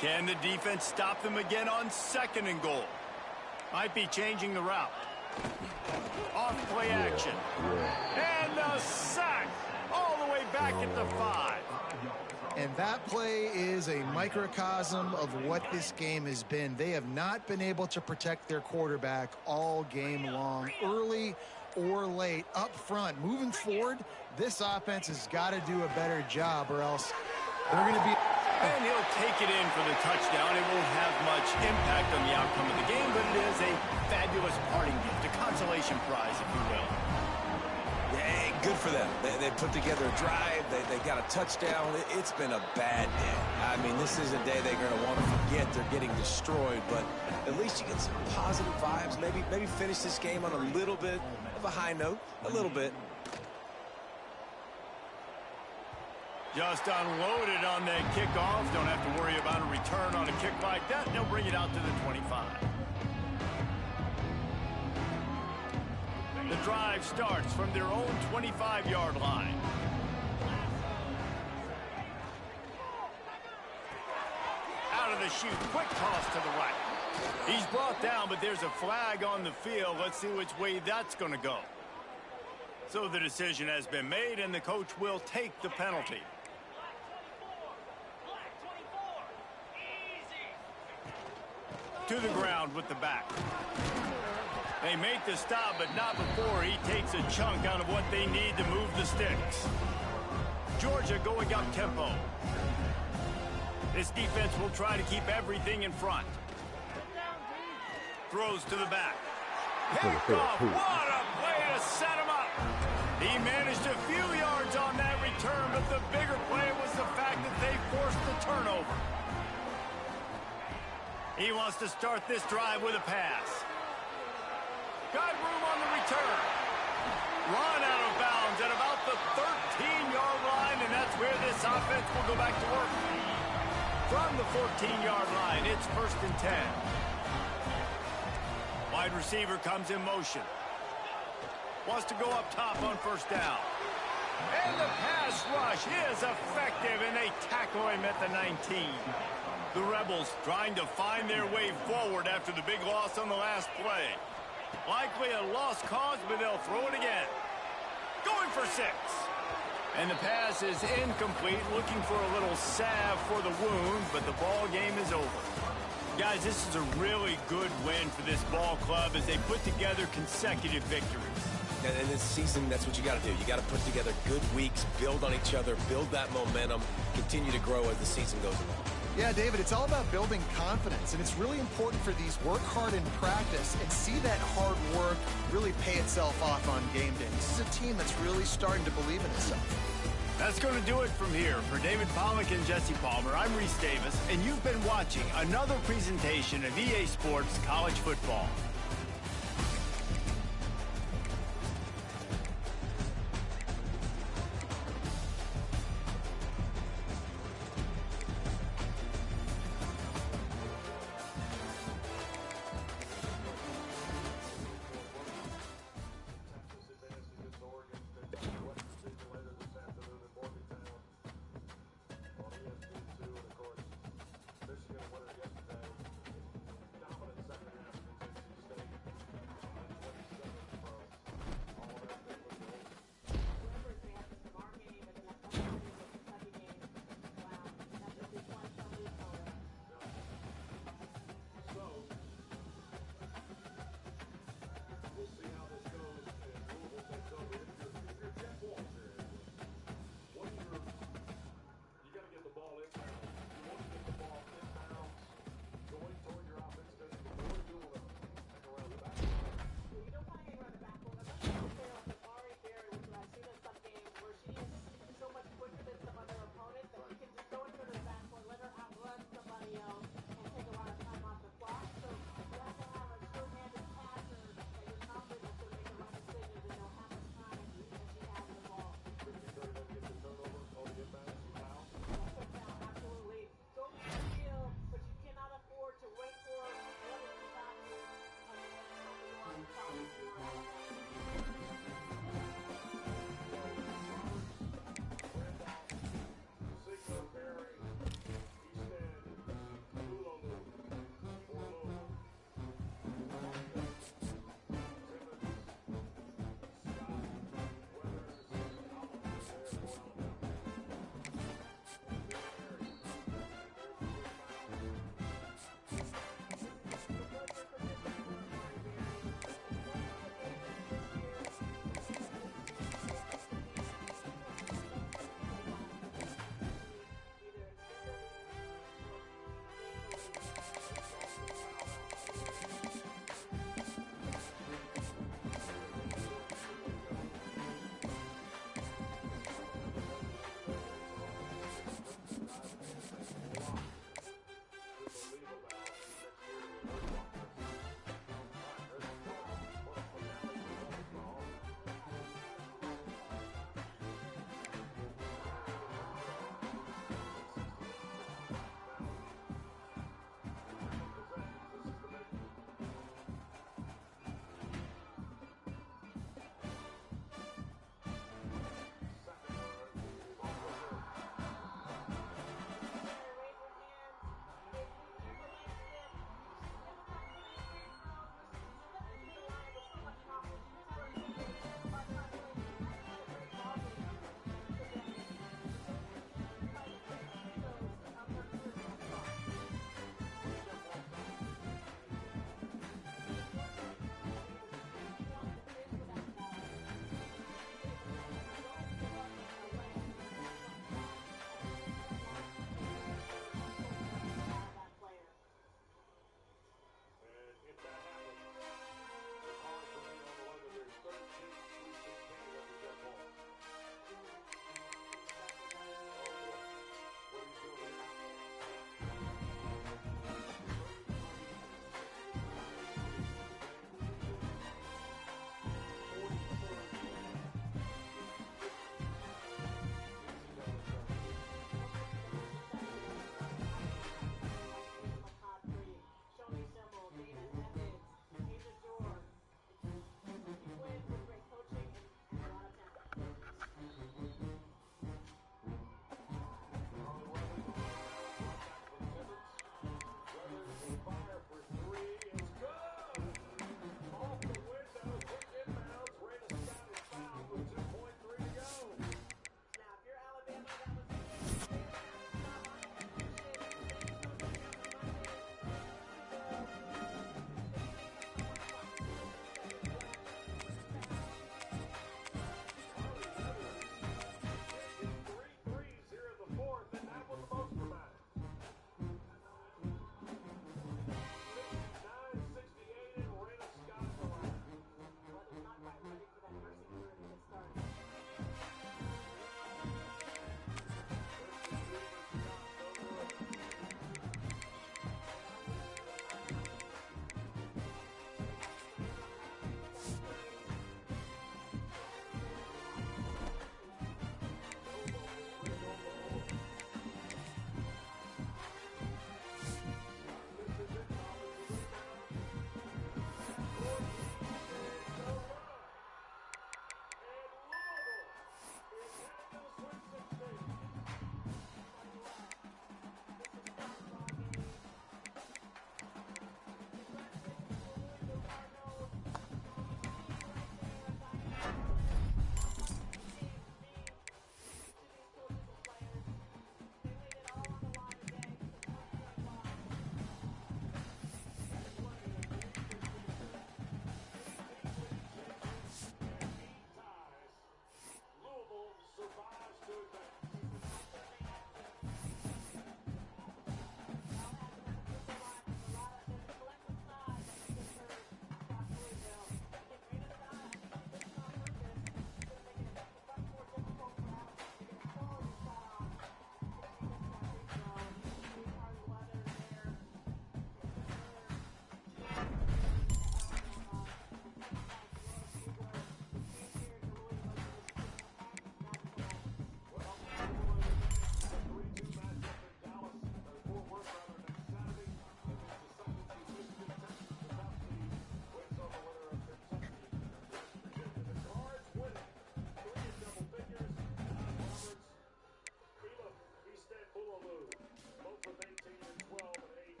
Can the defense stop them again on 2nd and goal? Might be changing the route. Off play action. And the sack all the way back at the 5. And that play is a microcosm of what this game has been. They have not been able to protect their quarterback all game long, early or late, up front. Moving forward, this offense has got to do a better job, or else they're going to be... And he'll take it in for the touchdown. It won't have much impact on the outcome of the game, but it is a fabulous parting gift, a consolation prize, if you will. Yeah, good for them. They put together a drive. They got a touchdown. It's been a bad day. I mean, this is a day they're going to want to forget. They're getting destroyed, but at least you get some positive vibes. Maybe finish this game on a little bit of a high note, a little bit. Just unloaded on that kickoff. Don't have to worry about a return on a kick like that. They'll bring it out to the 25. The drive starts from their own 25-yard line. Out of the chute, quick toss to the right. He's brought down, but there's a flag on the field. Let's see which way that's going to go. So the decision has been made, and the coach will take the penalty. To the ground with the back. They make the stop, but not before he takes a chunk out of what they need to move the sticks. Georgia going up tempo. This defense will try to keep everything in front. Throws to the back. Picked off. What a play to set him up. He managed a few yards on that return, but the bigger play was the fact that they forced the turnover. He wants to start this drive with a pass. Got room on the return. Run out of bounds at about the 13-yard line, and that's where this offense will go back to work. From the 14-yard line, it's 1st and 10. Wide receiver comes in motion. Wants to go up top on 1st down. And the pass rush is effective, and they tackle him at the 19. The Rebels trying to find their way forward after the big loss on the last play. Likely a lost cause, but they'll throw it again. Going for 6. And the pass is incomplete, looking for a little salve for the wound, but the ball game is over. Guys, this is a really good win for this ball club as they put together consecutive victories. And this season, that's what you got to do. You got to put together good weeks, build on each other, build that momentum, continue to grow as the season goes along. Yeah, David, it's all about building confidence, and it's really important for these work hard in practice and see that hard work really pay itself off on game day. This is a team that's really starting to believe in itself. That's going to do it from here. For David Pollack and Jesse Palmer, I'm Reese Davis, and you've been watching another presentation of EA Sports College Football.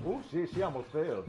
Oh, she almost fell.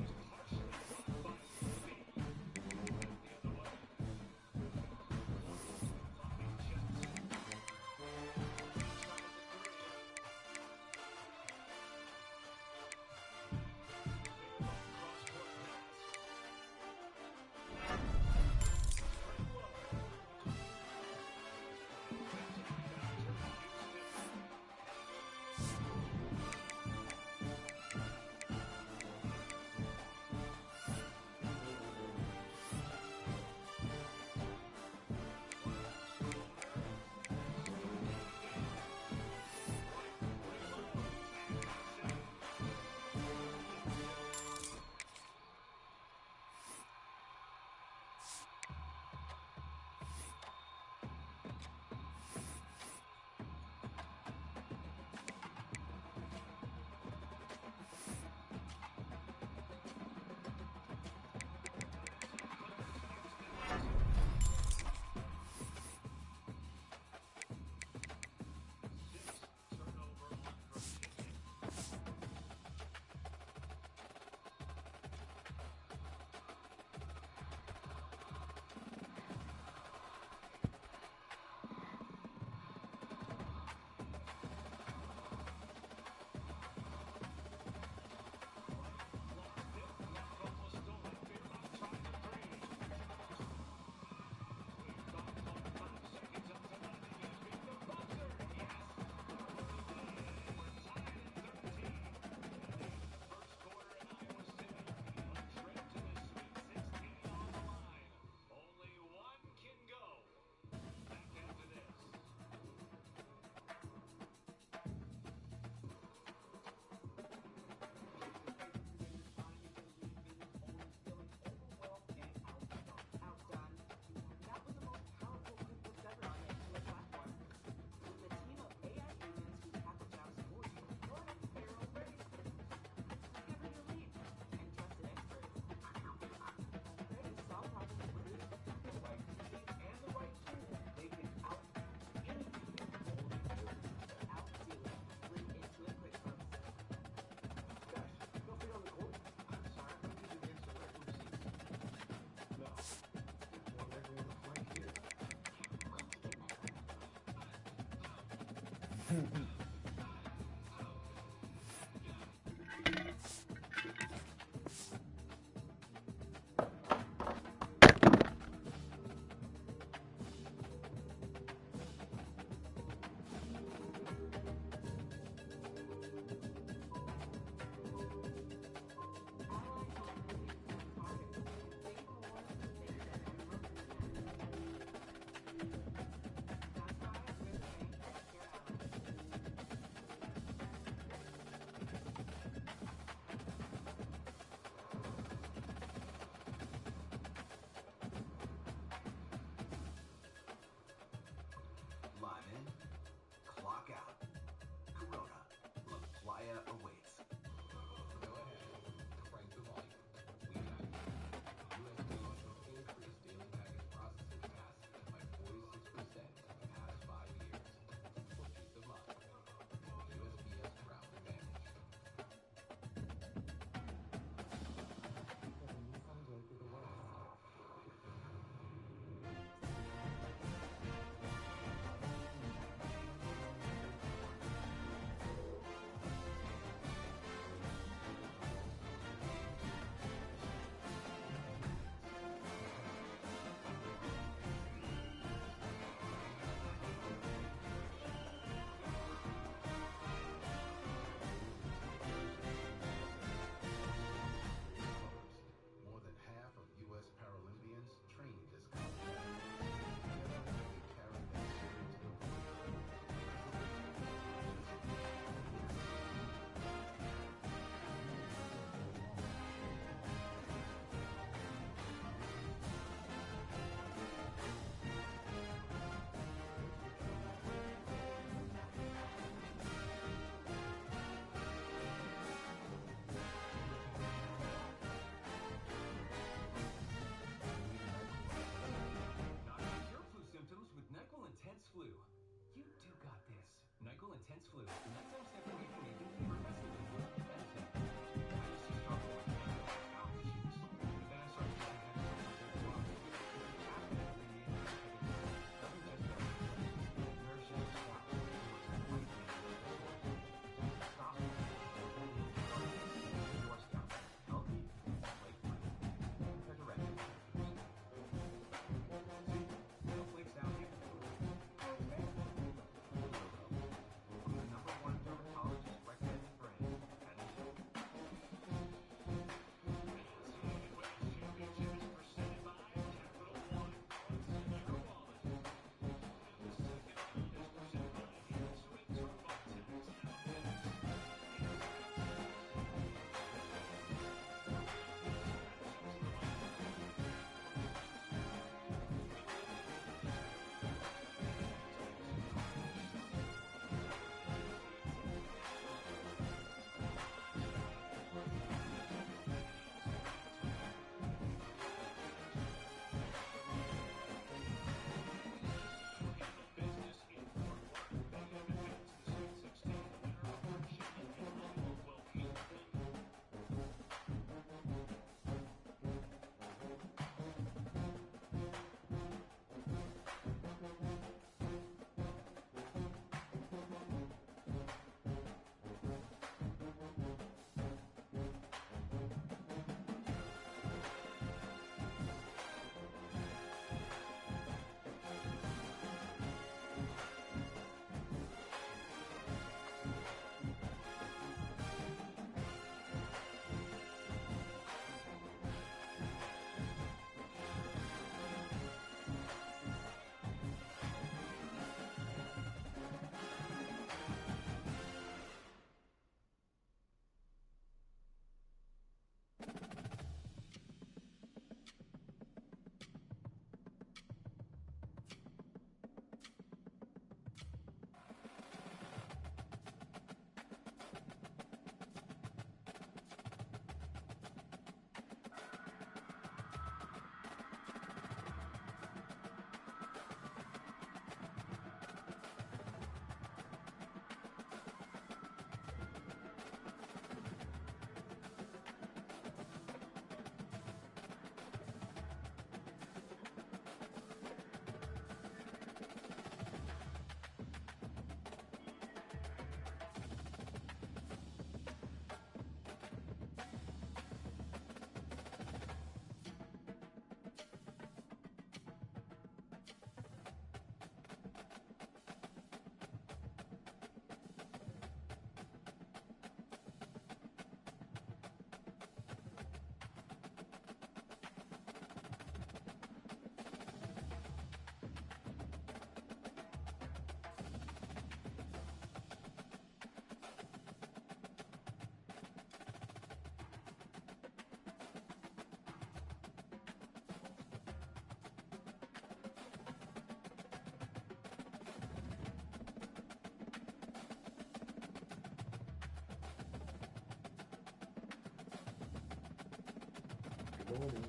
morning.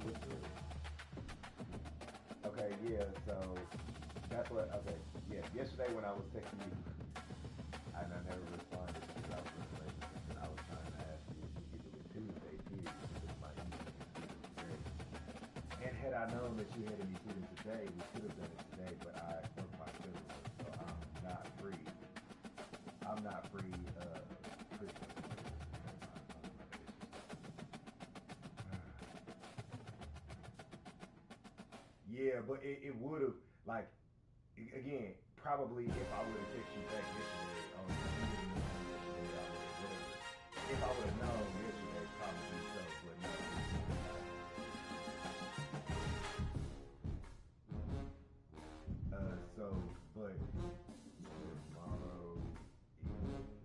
Okay, yeah, so that's what, okay, yeah, yesterday when I was texting you, and I never responded because I was running late, and I was trying to ask you if you could do it Tuesday, too, because my evening is great. And had I known that you had to be shooting today, we could have done it today, but I worked my schedule, so I'm not free. I'm not free, Christmas. Yeah, but it would have, like, again, probably if I would have texted you back yesterday, if I would have known yesterday, probably so, but no. So, but tomorrow evening.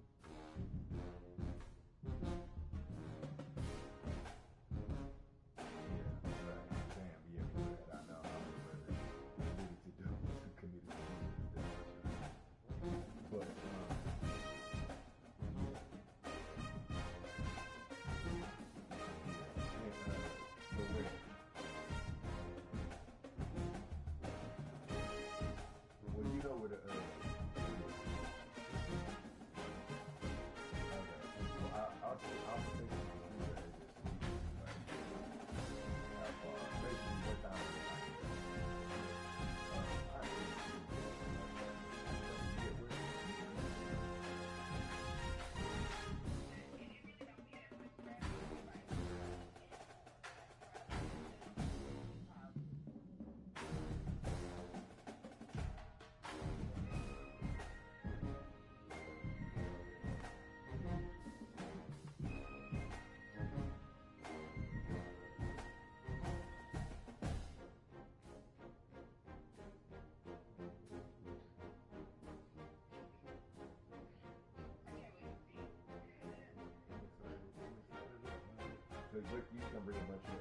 But you can bring a bunch of,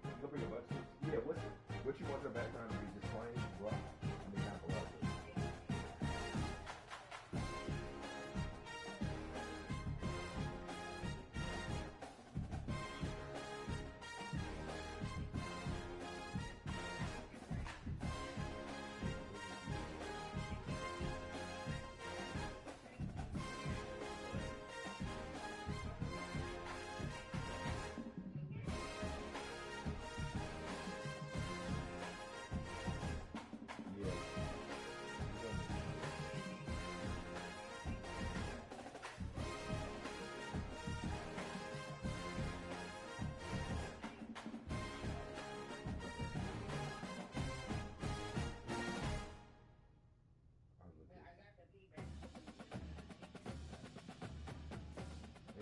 you can bring a bunch of, yeah, what you want the background to be, just plain black, I mean, not black.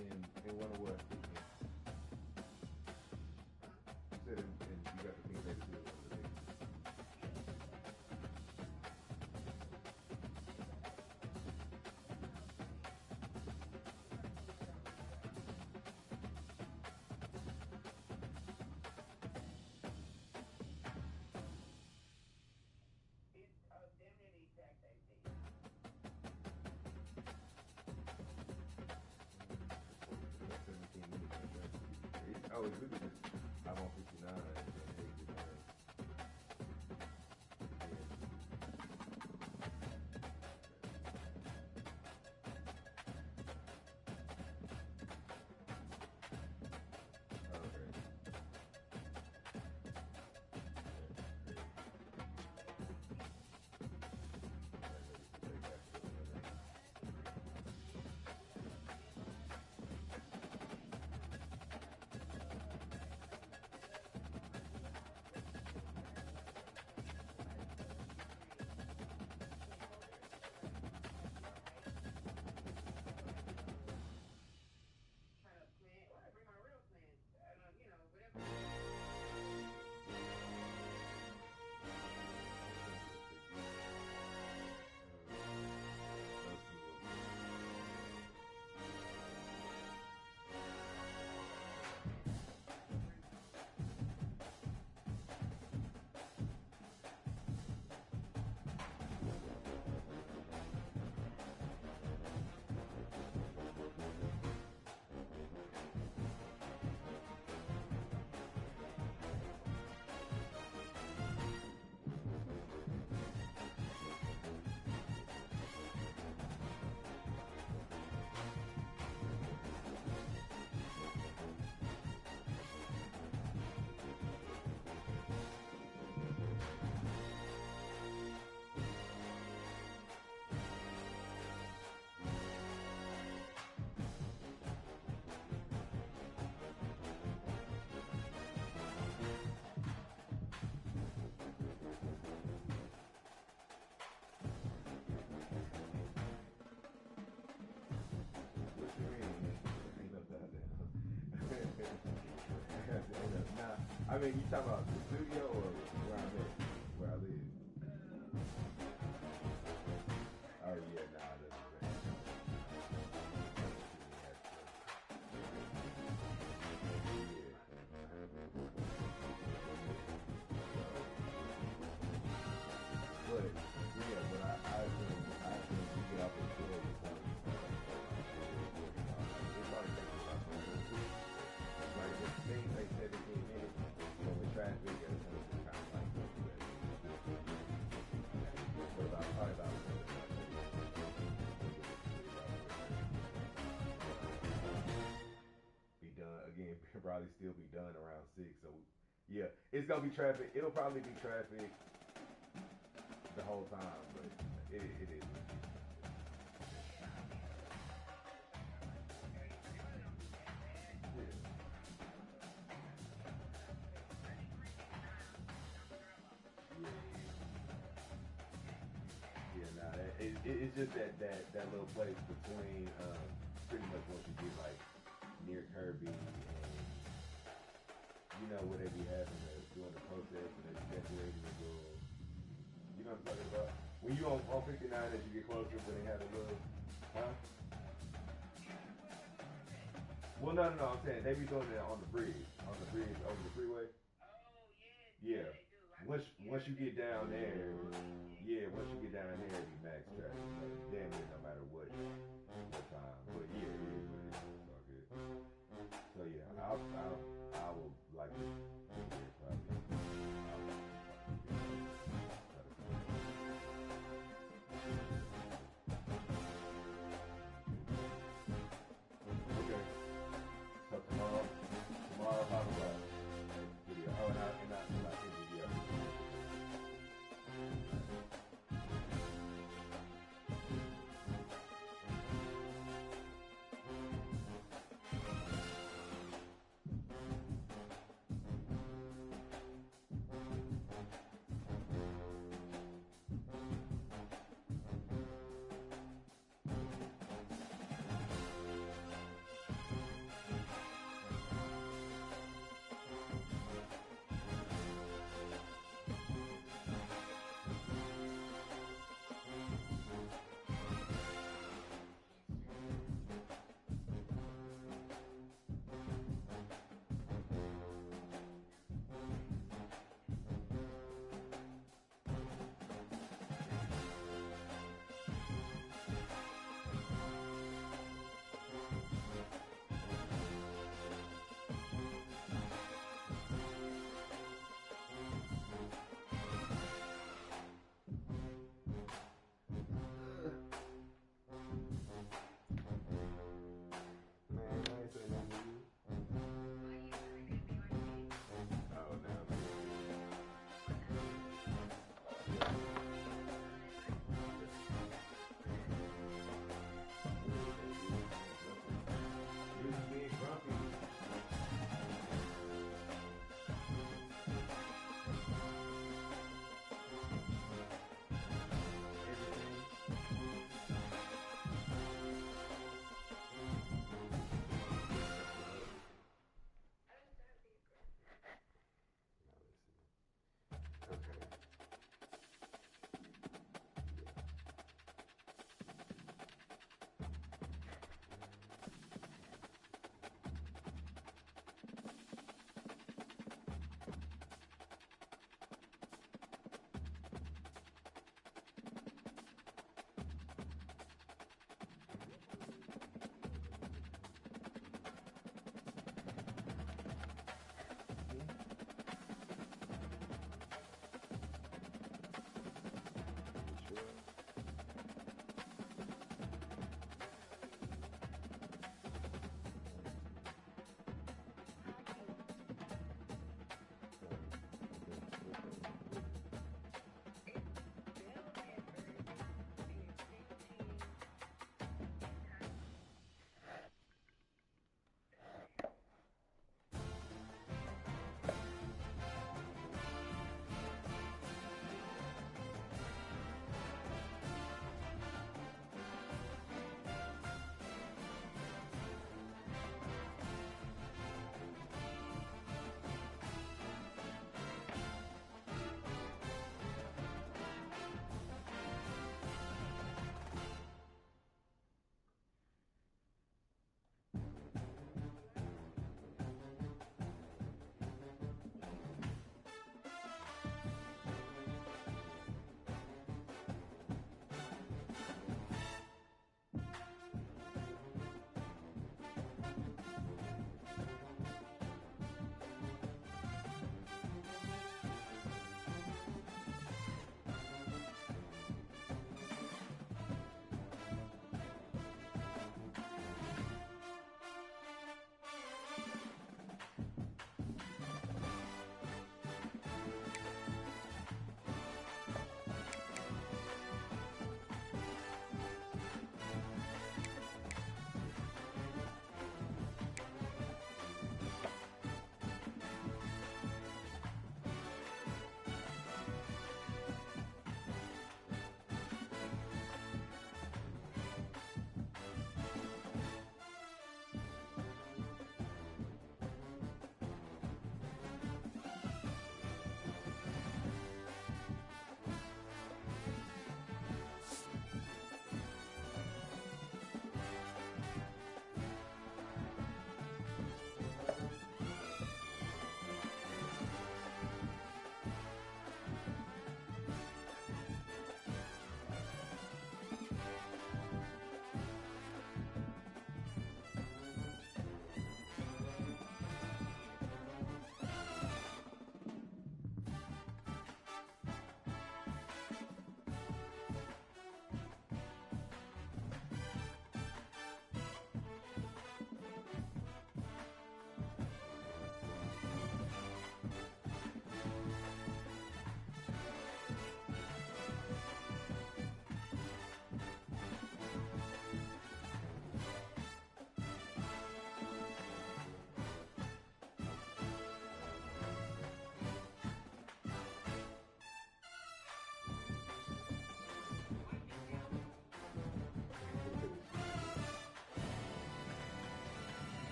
And one of what? You said, and you got the things that do it. Oh, it's really just, I'm on 59 and then 89. I mean, you talking about the studio or where I'm at, where I live? Oh yeah, nah, that's the same. But yeah, when I get off the floor with some it's already taking about 2 minutes. Like the things they said 15 minutes, but with traffic, it's kind of like but about probably about be done again. Probably still be done around 6. So yeah, it's gonna be traffic. It'll probably be traffic the whole time, but it is. Yeah, nah, it's just that little place between pretty much once you get like near Kirby and you know where they be having doing the protest and they decorating the little, you know what I'm talking about? When you on 59 as you get closer, when they have a little, huh? Well, no, I'm saying they be doing it on the bridge over the freeway. Yeah. Once you get down there, once you get down there, it be max traffic. Like, damn it, no matter what time. But yeah, it is what it is. It's all good. So yeah, I will like to be there probably. Okay. So tomorrow, 5 o'clock. Video. Oh, and I think video.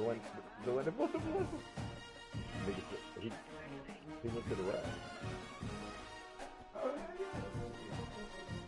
one that was the nigga, he went to the rack. Oh, yeah.